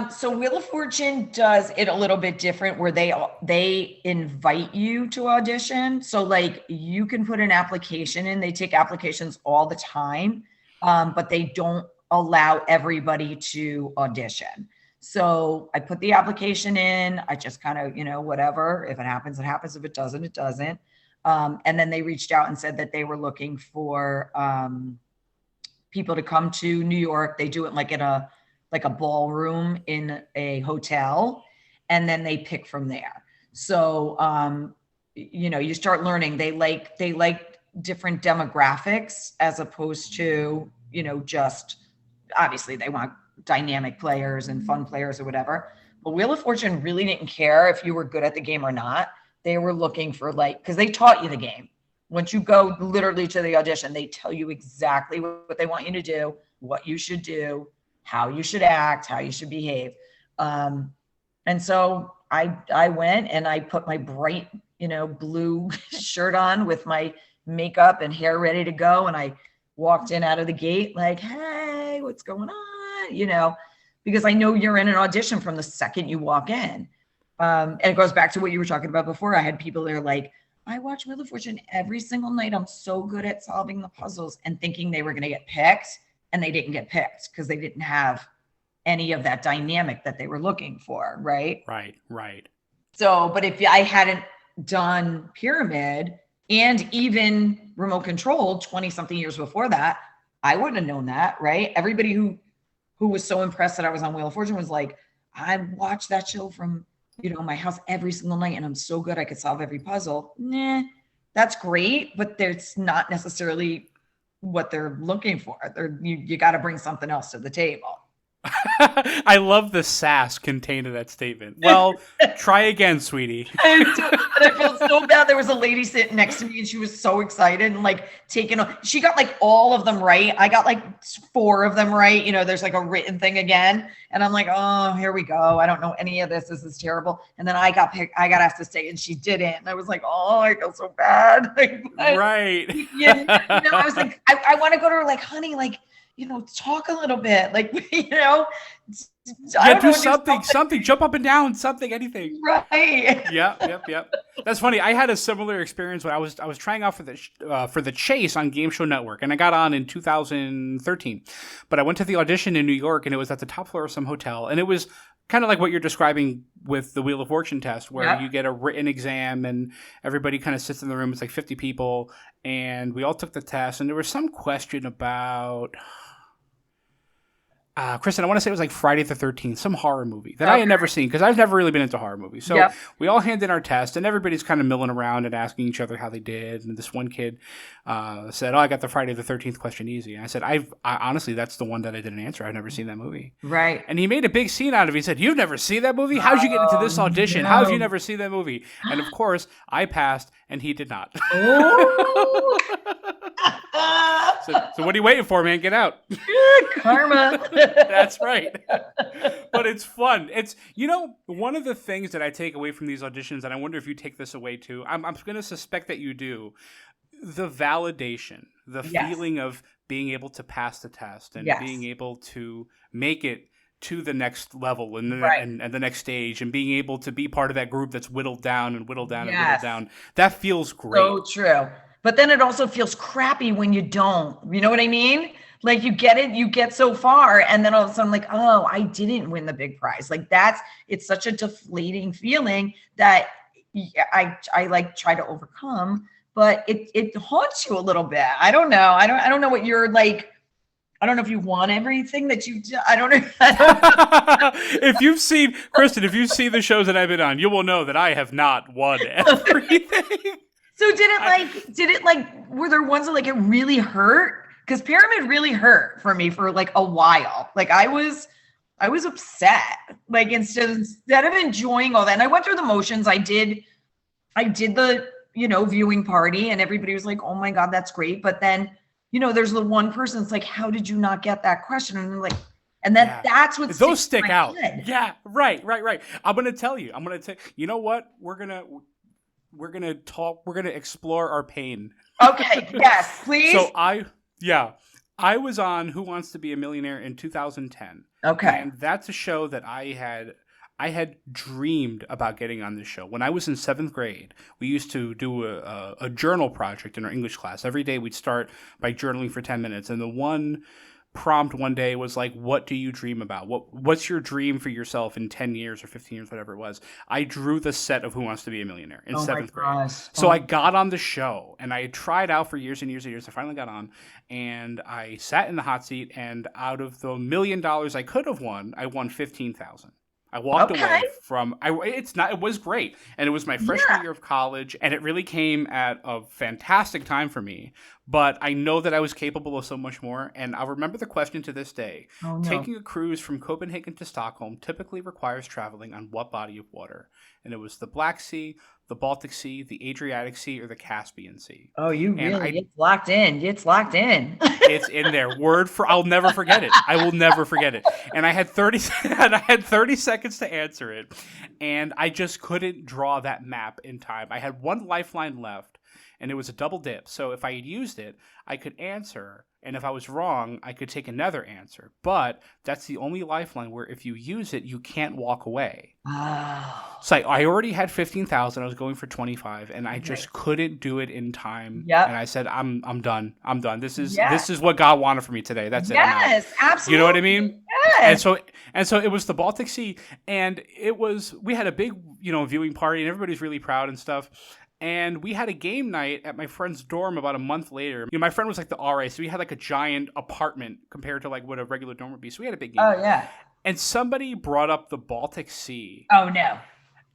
So Wheel of Fortune does it a little bit different, where they invite you to audition. So like you can put an application in. They take applications all the time, but they don't allow everybody to audition. So I put the application in. I just kind of, whatever. If it happens, it happens. If it doesn't, it doesn't. And then they reached out and said that they were looking for people to come to New York. They do it like in a ballroom in a hotel, and then they pick from there. So, you start learning. They like different demographics as opposed to, just obviously they want dynamic players and fun players or whatever. But Wheel of Fortune really didn't care if you were good at the game or not. They were looking for because they taught you the game. Once you go literally to the audition, they tell you exactly what they want you to do, what you should do, how you should act, how you should behave. And so I went and I put my bright, blue shirt on with my makeup and hair ready to go. And I walked in out of the gate like, hey, what's going on? Because I know you're in an audition from the second you walk in. And it goes back to what you were talking about before. I had people that are like, I watch Wheel of Fortune every single night. I'm so good at solving the puzzles, and thinking they were going to get picked. And they didn't get picked because they didn't have any of that dynamic that they were looking for. Right. Right. So, but if I hadn't done Pyramid and even Remote Control 20 something years before that, I wouldn't have known that. Right. Everybody who was so impressed that I was on Wheel of Fortune was like, I watched that show from, my house every single night, and I'm so good I could solve every puzzle. Nah, that's great, but it's not necessarily what they're looking for. You got to bring something else to the table. I love the sass contained in that statement. Well, try again, sweetie. I felt so bad. There was a lady sitting next to me, and she was so excited and she got all of them right. I got 4 of them right. There's a written thing again, and I'm like, oh, here we go. I don't know any of this. This is terrible. And then I got picked. I got asked to stay, and she didn't. And I was like, oh, I feel so bad. Right. I was like, I want to go to her, honey, talk a little bit, do something, jump up and down, something, anything. Right. Yep. That's funny. I had a similar experience when I was trying out for the Chase on Game Show Network, and I got on in 2013. But I went to the audition in New York, and it was at the top floor of some hotel, and it was kind of like what you're describing with the Wheel of Fortune test, where you get a written exam and everybody kind of sits in the room. It's 50 people, and we all took the test, and there was some question about Kristin, I want to say it was Friday the 13th, some horror movie that I had never seen, because I've never really been into horror movies. So we all hand in our test, and everybody's kind of milling around and asking each other how they did. And this one kid said, I got the Friday the 13th question easy. And I said, I honestly, that's the one that I didn't answer. I've never seen that movie. Right. And he made a big scene out of it. He said, you've never seen that movie? How'd you get into this audition? No. How have you never seen that movie? And of course, I passed, and he did not. Oh. So what are you waiting for, man? Get out. Karma. That's right. But it's fun. It's, one of the things that I take away from these auditions, and I wonder if you take this away too, I'm going to suspect that you do, the validation, the feeling of being able to pass the test and being able to make it to the next level and the next stage, and being able to be part of that group that's whittled down and whittled down and whittled down. That feels great. So true. But then it also feels crappy when you don't. You know what I mean? You get it, you get so far, and then all of a sudden, oh, I didn't win the big prize. It's such a deflating feeling that I try to overcome, but it haunts you a little bit. I don't know. I don't know what you're like. I don't know if you want everything that you do. I don't know. If you've seen, Kristin, if you've seen the shows that I've been on, you will know that I have not won everything. So were there ones that it really hurt? Because Pyramid really hurt for me for a while. I was upset. Instead of enjoying all that, and I went through the motions. I did the viewing party, and everybody was like, "Oh my God, that's great." But then there's the one person that's like, "How did you not get that question?" And I'm like, And that's what those stick in my out. head. Yeah, right. I'm gonna tell you. You know what? We're gonna talk. We're gonna explore our pain. Okay. Yes, please. So I was on Who Wants to Be a Millionaire in 2010. Okay. And that's a show that I had dreamed about getting on this show. When I was in 7th grade, we used to do a journal project in our English class. Every day we'd start by journaling for 10 minutes. And the one prompt one day was like, what do you dream about? What's your dream for yourself in 10 years or 15 years, whatever it was? I drew the set of Who Wants to Be a Millionaire in 7th grade. So I got on the show, and I had tried out for years and years and years. I finally got on, and I sat in the hot seat, and out of the $1 million I could have won, I won $15,000. I walked away from it was great. And it was my freshman year of college, and it really came at a fantastic time for me. But I know that I was capable of so much more. And I'll remember the question to this day. Oh, no. Taking a cruise from Copenhagen to Stockholm typically requires traveling on what body of water? And it was the Black Sea, the Baltic Sea, the Adriatic Sea, or the Caspian Sea. Oh, it's locked in. It's locked in. It's in there. I'll never forget it. I will never forget it. And I had 30 seconds to answer it. And I just couldn't draw that map in time. I had one lifeline left, and it was a double dip. So if I had used it, I could answer. And if I was wrong, I could take another answer. But that's the only lifeline where if you use it, you can't walk away. Oh. So I already had 15,000. I was going for 25, and I just couldn't do it in time. Yep. And I said, I'm done. I'm done. This is what God wanted for me today. That's it. Yes, absolutely. You know what I mean? Yes. And so it was the Baltic Sea, and we had a big, viewing party, and everybody's really proud and stuff. And we had a game night at my friend's dorm about a month later. My friend was like the RA, so we had like a giant apartment compared to like what a regular dorm would be. So we had a big game. Oh, yeah. And somebody brought up the Baltic Sea. Oh, no.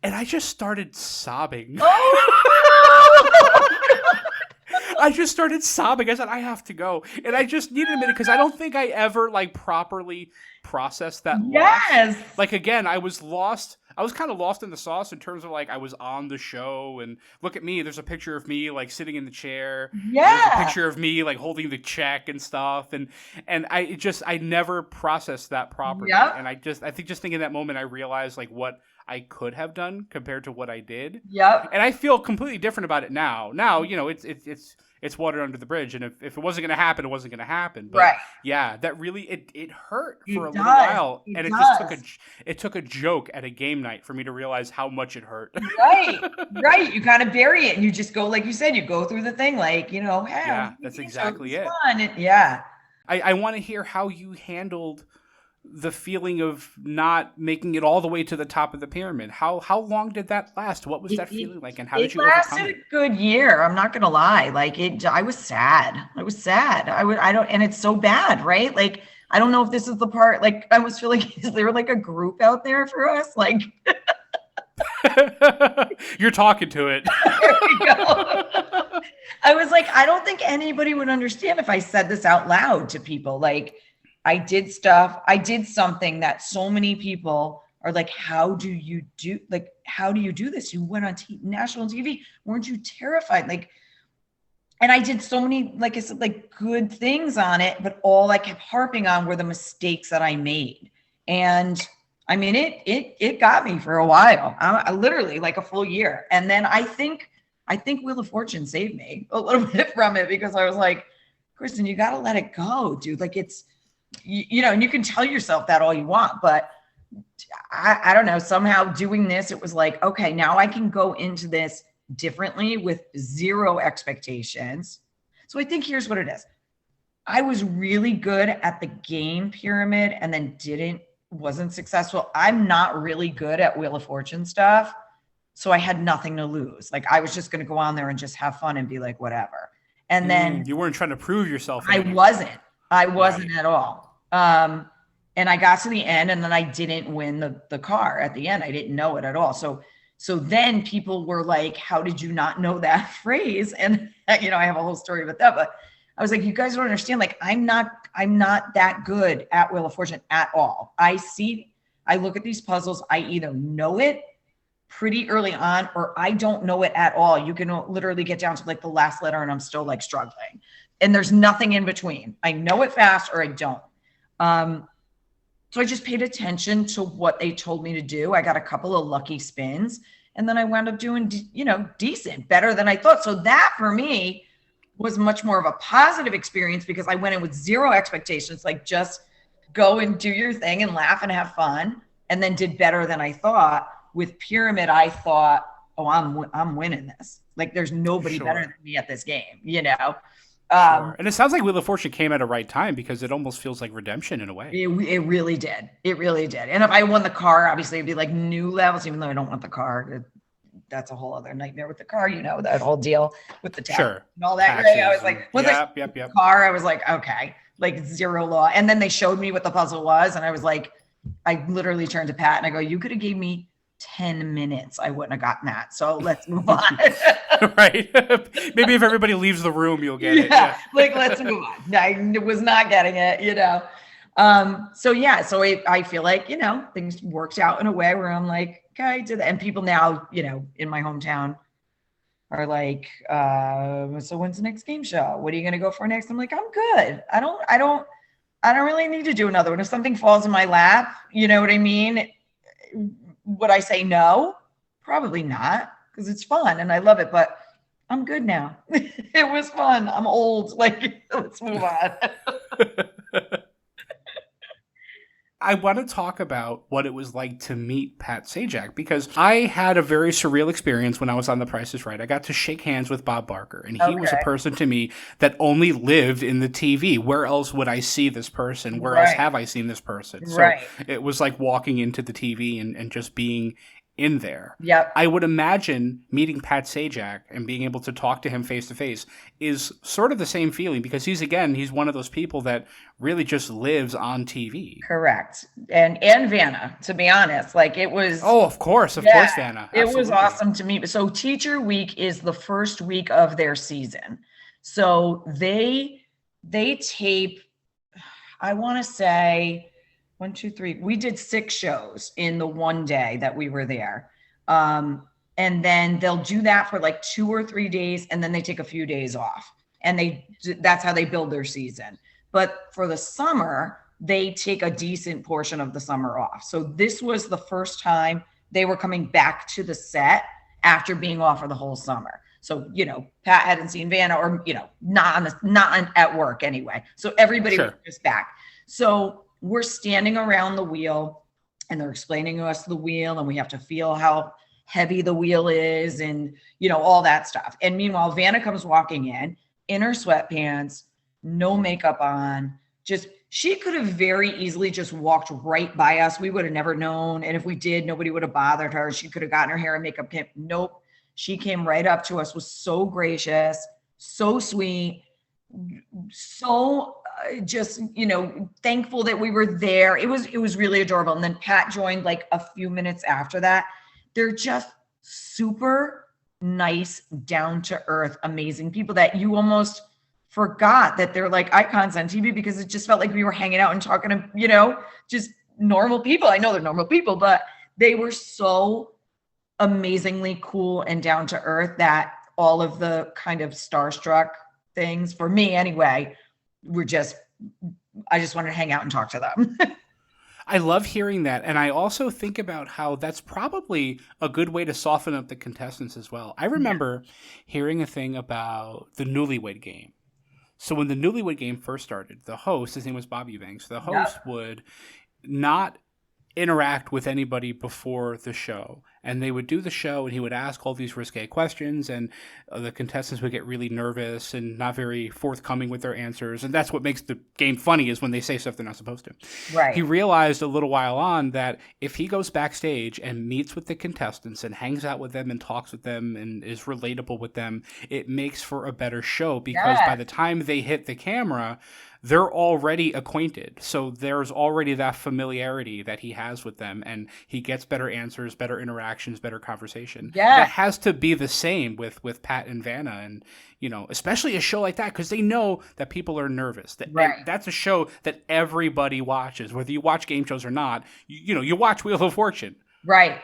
And I just started sobbing. Oh! I just started sobbing. I said, I have to go. And I just needed a minute because I don't think I ever like properly processed that Yes. loss. Like, again, I was lost. I was kind of lost in the sauce in terms of like I was on the show, and look at me. There's a picture of me like sitting in the chair. Yeah. There's a picture of me like holding the check and stuff, and I never processed that properly. Yep. And I think just thinking that moment, I realized like what I could have done compared to what I did. Yep. And I feel completely different about it now. Now, it's water under the bridge, and if it wasn't going to happen, it wasn't going to happen. But right. Yeah, that really it hurt for a little while, and it took a joke at a game night for me to realize how much it hurt. Right. You kind of bury it, and you just go, like you said, you go through the thing, like hey, yeah, that's exactly it. I want to hear how you handled the feeling of not making it all the way to the top of the pyramid. How long did that last? What was that feeling like, and how did you overcome it? It lasted a good year. I'm not gonna lie. Like I was sad. And it's so bad, right? Like I don't know if this is the part. Like I almost feel like is there like a group out there for us? Like you're talking to it. There we go. I was like, I don't think anybody would understand if I said this out loud to people. Like. I did something that so many people are like, how do you do this? You went on national TV. Weren't you terrified? Like, and I did so many, like I said, like good things on it, but all I kept harping on were the mistakes that I made. And I mean, it got me for a while. I literally like a full year. And then I think Wheel of Fortune saved me a little bit from it, because I was like, Kristin, you got to let it go, dude. Like and you can tell yourself that all you want, but I don't know, somehow doing this, it was like, okay, now I can go into this differently with zero expectations. So I think here's what it is. I was really good at the game pyramid and then wasn't successful. I'm not really good at Wheel of Fortune stuff. So I had nothing to lose. Like I was just going to go on there and just have fun and be like, whatever. And then you weren't trying to prove yourself. I wasn't at all. And I got to the end, and then I didn't win the car at the end. I didn't know it at all. So then people were like, how did you not know that phrase? And I have a whole story about that, but I was like, you guys don't understand. Like, I'm not that good at Wheel of Fortune at all. I look at these puzzles. I either know it pretty early on, or I don't know it at all. You can literally get down to like the last letter and I'm still like struggling. And there's nothing in between. I know it fast or I don't. So I just paid attention to what they told me to do. I got a couple of lucky spins, and then I wound up doing, decent, better than I thought. So that for me was much more of a positive experience because I went in with zero expectations, like just go and do your thing and laugh and have fun, and then did better than I thought. With Pyramid, I thought, oh, I'm winning this. Like there's nobody better than me at this game, Sure. And it sounds like Wheel of Fortune came at a right time because it almost feels like redemption in a way. It really did. It really did. And if I won the car, obviously it'd be like new levels, even though I don't want the car. That's a whole other nightmare with the car, that whole deal with the tax and all that. Right? I was like, car, I was like, okay, like zero law. And then they showed me what the puzzle was. And I was like, I literally turned to Pat and I go, you could have gave me 10 minutes. I wouldn't have gotten that. So let's move on. Right. Maybe if everybody leaves the room, you'll get it. Yeah. Like, let's move on. I was not getting it, So I feel like, things worked out in a way where I'm like, okay, I did that. And people now, in my hometown are like, so when's the next game show? What are you going to go for next? I'm like, I'm good. I don't really need to do another one. If something falls in my lap, you know what I mean? Would I say no? Probably not, because it's fun and I love it, but I'm good now. It was fun. I'm old. Like, let's move on. I want to talk about what it was like to meet Pat Sajak, because I had a very surreal experience when I was on The Price is Right. I got to shake hands with Bob Barker, and he was a person to me that only lived in the TV. Where else would I see this person? Where else have I seen this person? So it was like walking into the TV and just being in there. Yep. I would imagine meeting Pat Sajak and being able to talk to him face to face is sort of the same feeling, because he's one of those people that really just lives on TV. Correct. And Vanna, to be honest, like it was. Oh, of course, Vanna. Absolutely. It was awesome to meet. So Teacher Week is the first week of their season. So they tape, I want to say 1, 2, 3. We did 6 shows in the one day that we were there. And then they'll do that for like 2 or 3 days. And then they take a few days off, and that's how they build their season. But for the summer, they take a decent portion of the summer off. So this was the first time they were coming back to the set after being off for the whole summer. So, Pat hadn't seen Vanna, or, not at work anyway. So everybody was just back. So we're standing around the wheel, and they're explaining to us the wheel, and we have to feel how heavy the wheel is and, all that stuff. And meanwhile, Vanna comes walking in her sweatpants, no makeup on. She could have very easily just walked right by us. We would have never known. And if we did, nobody would have bothered her. She could have gotten her hair and makeup. Nope. She came right up to us, was so gracious, so sweet, so just, thankful that we were there. It was really adorable. And then Pat joined like a few minutes after that. They're just super nice, down to earth, amazing people that you almost forgot that they're like icons on TV, because it just felt like we were hanging out and talking to, just normal people. I know they're normal people, but they were so amazingly cool and down to earth that all of the kind of starstruck things, for me anyway, I just wanted to hang out and talk to them. I love hearing that. And I also think about how that's probably a good way to soften up the contestants as well. I remember hearing a thing about the Newlywed Game. So when the Newlywed Game first started, the host, his name was Bob Eubanks, the host would not interact with anybody before the show, and they would do the show, and he would ask all these risque questions, and the contestants would get really nervous and not very forthcoming with their answers. And that's what makes the game funny, is when they say stuff they're not supposed to. Right. He realized a little while on that if he goes backstage and meets with the contestants and hangs out with them and talks with them and is relatable with them, it makes for a better show, because by the time they hit the camera, they're already acquainted. So there's already that familiarity that he has with them, and he gets better answers, better interactions, better conversation. Yeah. That has to be the same with Pat and Vanna, and, especially a show like that, because they know that people are nervous. That's a show that everybody watches, whether you watch game shows or not. You watch Wheel of Fortune. Right,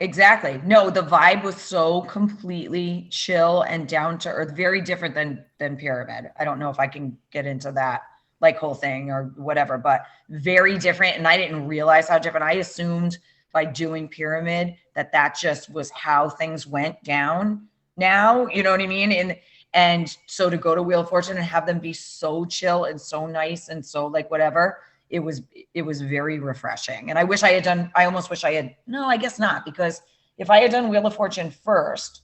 exactly. No, the vibe was so completely chill and down to earth, very different than Pyramid. I don't know if I can get into that like whole thing or whatever, but very different. And I didn't realize how different. I assumed by doing Pyramid that just was how things went down now, you know what I mean? And so to go to Wheel of Fortune and have them be so chill and so nice and so like whatever, it was very refreshing. And I almost wish I had, no, I guess not, because if I had done Wheel of Fortune first,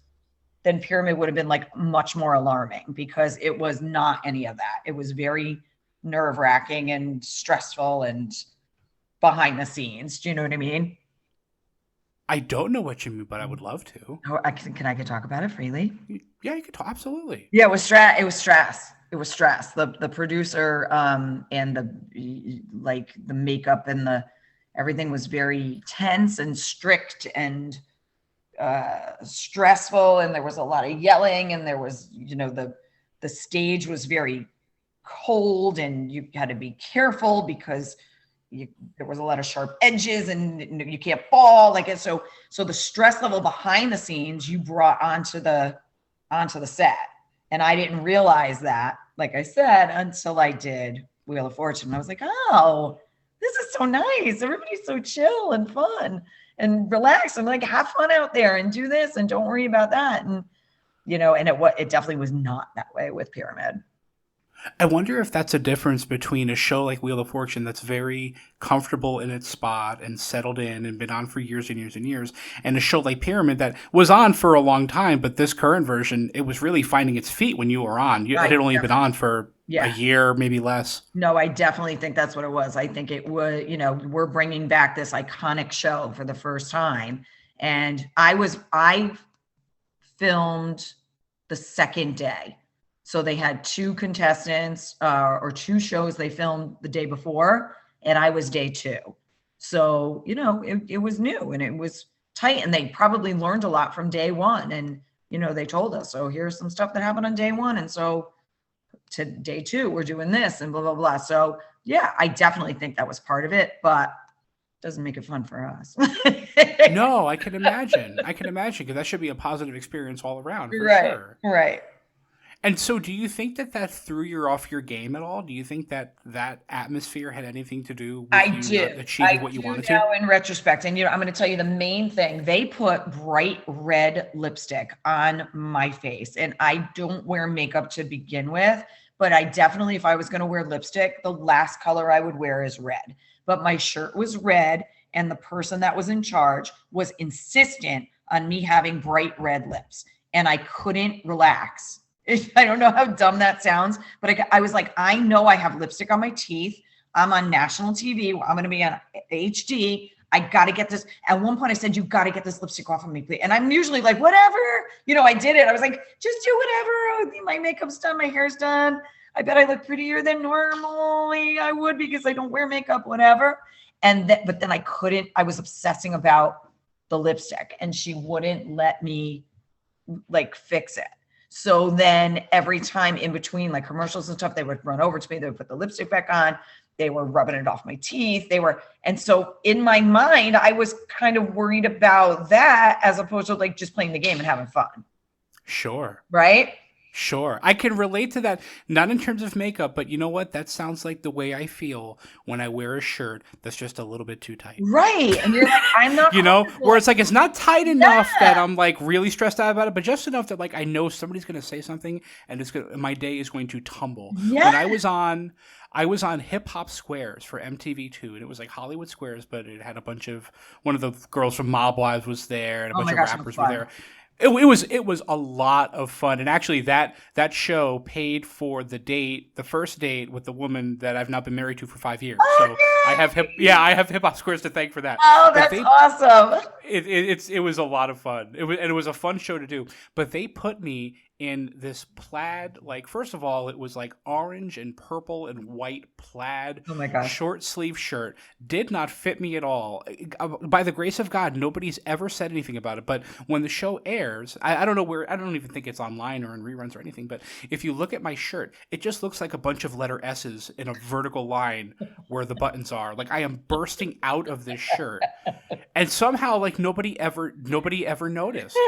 then Pyramid would have been like much more alarming, because it was not any of that. It was very nerve-wracking and stressful and behind the scenes. Do you know what I mean? I don't know what you mean, but I would love to. Oh, can I talk about it freely? Yeah, you could talk. Absolutely. Yeah, it was stress. It was stress. The producer and the makeup and everything was very tense and strict and stressful, and there was a lot of yelling, and there was, the stage was very cold, and you had to be careful because there was a lot of sharp edges and you can't fall like it. So the stress level behind the scenes you brought onto the set. And I didn't realize that, like I said, until I did Wheel of Fortune. I was like, oh, this is so nice. Everybody's so chill and fun and relaxed. I'm like, have fun out there and do this and don't worry about that. And, and it definitely was not that way with Pyramid. I wonder if that's a difference between a show like Wheel of Fortune that's very comfortable in its spot and settled in and been on for years and years and years, and a show like Pyramid that was on for a long time, but this current version, it was really finding its feet when you were on. It had only been on for a year, maybe less. No, I definitely think that's what it was. I think it was, we're bringing back this iconic show for the first time. And I filmed the second day. So they had 2 contestants or 2 shows they filmed the day before, and I was day 2. So, it was new and it was tight, and they probably learned a lot from day 1. And, they told us, so here's some stuff that happened on day 1. And so to day 2, we're doing this and blah, blah, blah. So yeah, I definitely think that was part of it, but it doesn't make it fun for us. No, I can imagine. Because that should be a positive experience all around. For sure. Right. And so do you think that threw you off your game at all? Do you think that atmosphere had anything to do with you achieving what you wanted to? Now in retrospect, and I'm going to tell you the main thing, they put bright red lipstick on my face, and I don't wear makeup to begin with, but I definitely, if I was going to wear lipstick, the last color I would wear is red. But my shirt was red, and the person that was in charge was insistent on me having bright red lips, and I couldn't relax. I don't know how dumb that sounds, but I was like, I know I have lipstick on my teeth. I'm on national TV. I'm going to be on HD. I got to get this. At one point I said, you got to get this lipstick off of me, please. And I'm usually like, whatever, I did it. I was like, just do whatever. My makeup's done. My hair's done. I bet I look prettier than normally I would because I don't wear makeup, whatever. But then I was obsessing about the lipstick, and she wouldn't let me fix it. So then every time in between like commercials and stuff, they would run over to me. They would put the lipstick back on. They were rubbing it off my teeth. And so in my mind, I was kind of worried about that as opposed to just playing the game and having fun. Sure. Right? Sure. I can relate to that, not in terms of makeup, but you know what? That sounds like the way I feel when I wear a shirt that's just a little bit too tight. Right. And you're like, I'm not where it's it's not tight enough that I'm really stressed out about it, but just enough that I know somebody's going to say something and my day is going to tumble. Yeah. When I was on Hip Hop Squares for MTV2, and it was Hollywood Squares, but it had one of the girls from Mob Wives was there, and a bunch of rappers were there. It was a lot of fun, and actually that show paid for the first date with the woman that I've not been married to for 5 years. Oh, so nice. I have Hip Hop Squares to thank for that. Oh, that's awesome. It was a lot of fun. It was a fun show to do. But they put me in this plaid, first of all, it was orange and purple and white plaid short sleeve shirt. Did not fit me at all. By the grace of God, nobody's ever said anything about it. But when the show airs, I don't know where, I don't even think it's online or in reruns or anything, but if you look at my shirt, it just looks like a bunch of letter S's in a vertical line where the buttons are. Like, I am bursting out of this shirt. And somehow, like, nobody ever noticed.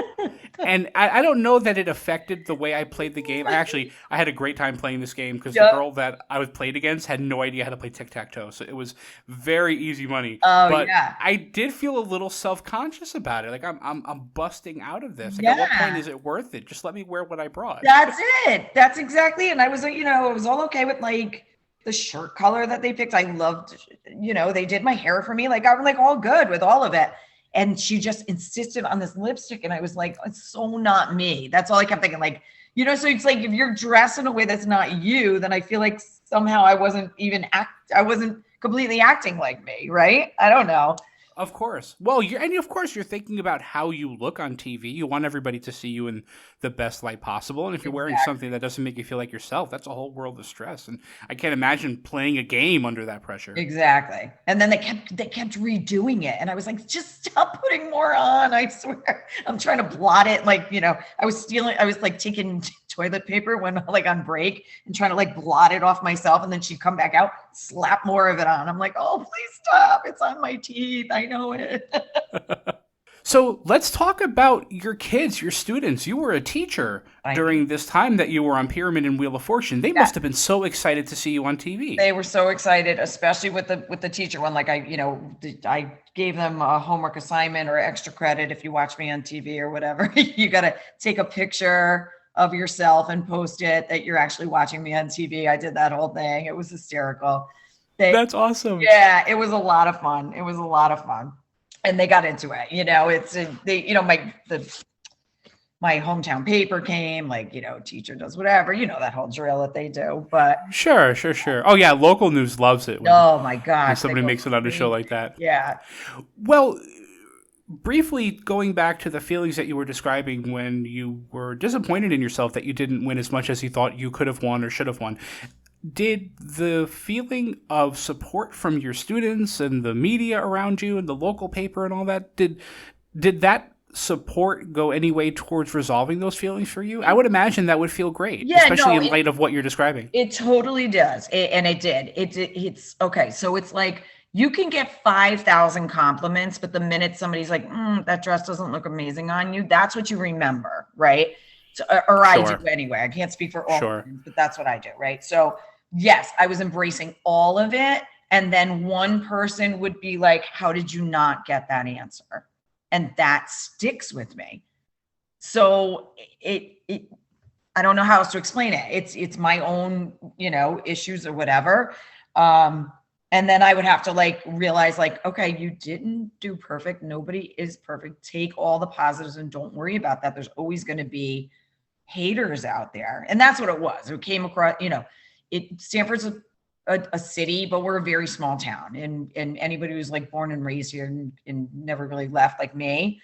And I don't know that it affected the way I played the game. I had a great time playing this game because the girl that I was played against had no idea how to play tic-tac-toe. So it was very easy money. But I did feel a little self-conscious about it. Like, I'm busting out of this. Like, at what point is it worth it? Just let me wear what I brought. That's it. That's exactly it. And I was like, it was all okay with like the shirt color that they picked. I loved, they did my hair for me. Like, I'm like all good with all of it. And she just insisted on this lipstick. And I was like, it's so not me. That's all I kept thinking. Like, so it's like, if you're dressed in a way that's not you, then I feel like somehow I wasn't completely acting like me. Right. I don't know. Of course. Well, of course you're thinking about how you look on TV. You want everybody to see you in the best light possible. And if you're wearing something that doesn't make you feel like yourself, that's a whole world of stress. And I can't imagine playing a game under that pressure. Exactly. And then they kept redoing it. And I was like, just stop putting more on. I swear. I'm trying to blot it. Like, I was like taking toilet paper when like on break and trying to like blot it off myself. And then she'd come back out, slap more of it on. I'm like, oh, please stop. It's on my teeth. I know it. So let's talk about your kids, your students. You were a teacher during this time that you were on Pyramid and Wheel of Fortune. They must have been so excited to see you on TV. They were so excited, especially with the teacher one. Like I gave them a homework assignment or extra credit. If you watch me on TV or whatever, you got to take a picture of yourself and post it that you're actually watching me on TV. I did that whole thing. It was hysterical. That's awesome. Yeah, it was a lot of fun. And they got into it. My hometown paper came, like, teacher does whatever, that whole drill that they do. But sure. Oh yeah, local news loves it. Oh my gosh. When somebody makes it on a show like that. Yeah. Well, briefly going back to the feelings that you were describing when you were disappointed in yourself that you didn't win as much as you thought you could have won or should have won. Did the feeling of support from your students and the media around you and the local paper and all that, did that support go any way towards resolving those feelings for you? I would imagine that would feel great, especially in light of what you're describing. It totally does. And it did. It's okay. So it's like, you can get 5,000 compliments, but the minute somebody's like, that dress doesn't look amazing on you, that's what you remember, right? So, or I do anyway. I can't speak for all, but that's what I do, right? So yes, I was embracing all of it. And then one person would be like, how did you not get that answer? And that sticks with me. So I don't know how else to explain it. It's my own, issues or whatever. And then I would have to like realize like, okay, you didn't do perfect. Nobody is perfect. Take all the positives and don't worry about that. There's always going to be haters out there. And that's what it was. It came across, Stanford's a city, but we're a very small town. And anybody who's like born and raised here and never really left like me,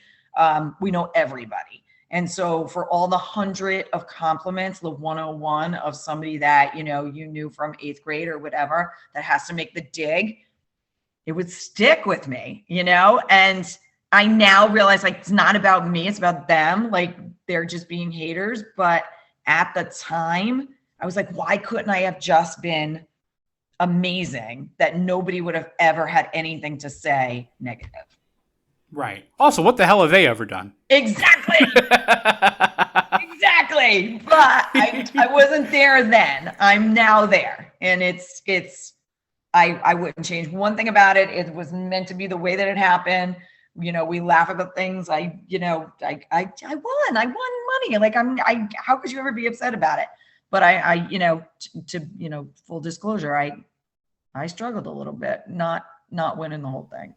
we know everybody. And so for all the 100 of compliments, the 101 of somebody that, you knew from 8th grade or whatever, that has to make the dig, it would stick with me, and I now realize like, it's not about me, it's about them. Like they're just being haters. But at the time I was like, why couldn't I have just been amazing that nobody would have ever had anything to say negative? Right. Also, what the hell have they ever done? Exactly. Exactly. But I wasn't there then. I'm now there. And I wouldn't change one thing about it. It was meant to be the way that it happened. We laugh about things. I won money. Like how could you ever be upset about it? But full disclosure, I struggled a little bit, not winning the whole thing.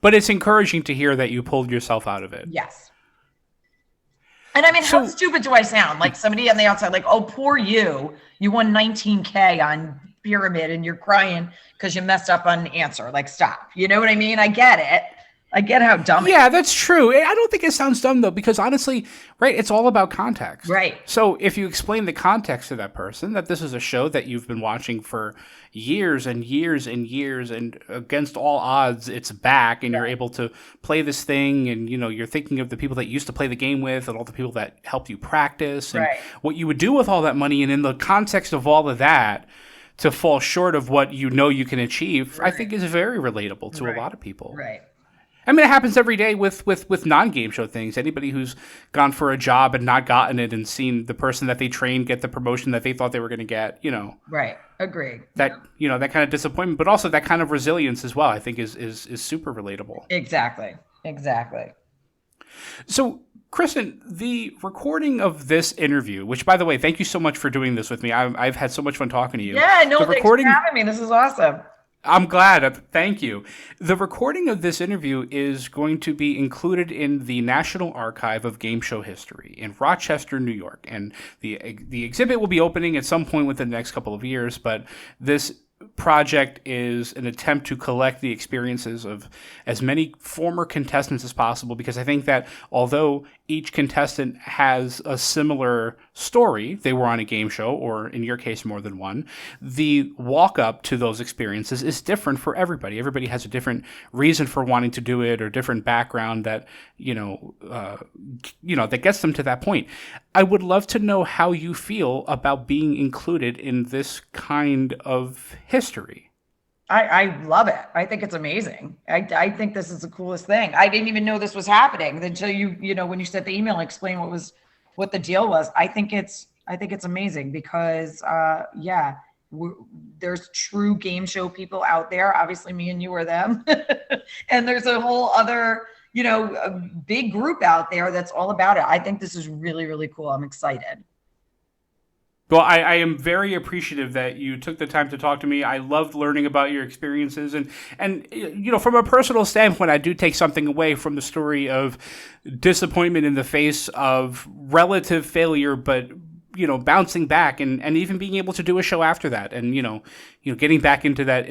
But it's encouraging to hear that you pulled yourself out of it. Yes. And I mean, how stupid do I sound? Like somebody on the outside, like, oh, poor you. You won $19K on Pyramid and you're crying because you messed up on answer. Like, stop. You know what I mean? I get it. I get how dumb it is. Yeah, that's true. I don't think it sounds dumb, though, because honestly, right, it's all about context. Right. So if you explain the context to that person, that this is a show that you've been watching for years and years and years, and against all odds, it's back, and you're able to play this thing, and, you're thinking of the people that you used to play the game with and all the people that helped you practice and what you would do with all that money. And in the context of all of that, to fall short of what you know you can achieve, I think is very relatable to a lot of people. Right. I mean, it happens every day with non-game show things. Anybody who's gone for a job and not gotten it and seen the person that they trained get the promotion that they thought they were going to get, Right. Agreed. That, that kind of disappointment, but also that kind of resilience as well, I think is super relatable. Exactly. So, Kristin, the recording of this interview, which, by the way, thank you so much for doing this with me. I've had so much fun talking to you. Yeah, no, thanks for having me. This is awesome. I'm glad. Thank you. The recording of this interview is going to be included in the National Archive of Game Show History in Rochester, New York. And the exhibit will be opening at some point within the next couple of years, but this project is an attempt to collect the experiences of as many former contestants as possible, because I think that although each contestant has a similar story, they were on a game show, or in your case, more than one, the walk up to those experiences is different for everybody. Everybody has a different reason for wanting to do it, or different background that, that gets them to that point. I would love to know how you feel about being included in this kind of history. I love it. I think it's amazing. I think this is the coolest thing. I didn't even know this was happening until when you sent the email and explained what the deal was. I think it's amazing because there's true game show people out there. Obviously, me and you are them, and there's a whole other a big group out there that's all about it. I think this is really, really cool. I'm excited. Well, I am very appreciative that you took the time to talk to me. I loved learning about your experiences. And from a personal standpoint, I do take something away from the story of disappointment in the face of relative failure, but, bouncing back and even being able to do a show after that. And, getting back into that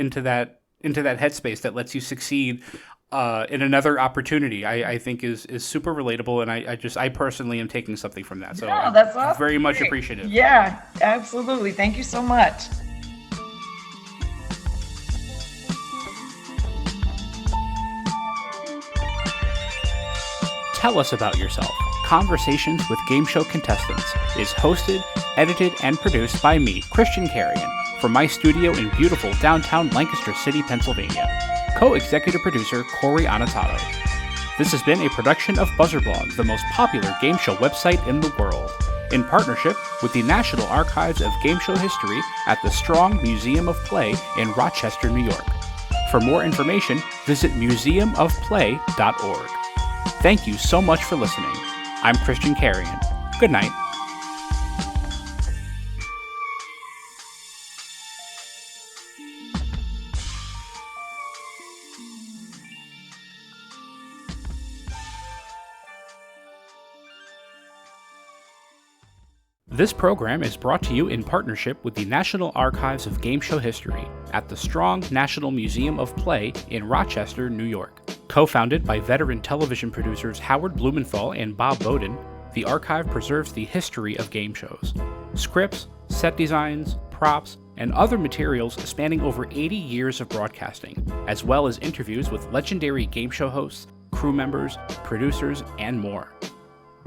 headspace that lets you succeed in another opportunity, I think is super relatable, and I personally am taking something from that. So that's awesome. Very much appreciative. Yeah, absolutely. Thank you so much. Tell Us About Yourself, Conversations with Game Show Contestants is hosted, edited, and produced by me, Christian Carrion, from my studio in beautiful downtown Lancaster City, Pennsylvania. Co-executive producer Cory Anotado. This has been a production of BuzzerBlog, the most popular game show website in the world, in partnership with the National Archives of Game Show History at the Strong Museum of Play in Rochester, New York. For more information, visit museumofplay.org. Thank you so much for listening. I'm Christian Carrion. Good night. This program is brought to you in partnership with the National Archives of Game Show History at the Strong National Museum of Play in Rochester, New York. Co-founded by veteran television producers Howard Blumenthal and Bob Bowden, the archive preserves the history of game shows. Scripts, set designs, props, and other materials spanning over 80 years of broadcasting, as well as interviews with legendary game show hosts, crew members, producers, and more.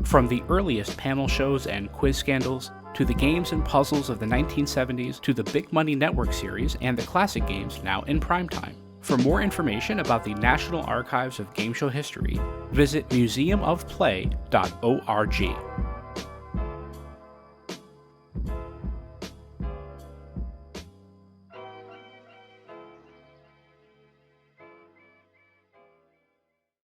From the earliest panel shows and quiz scandals, to the games and puzzles of the 1970s, to the Big Money Network series and the classic games now in primetime. For more information about the National Archives of Game Show History, visit museumofplay.org.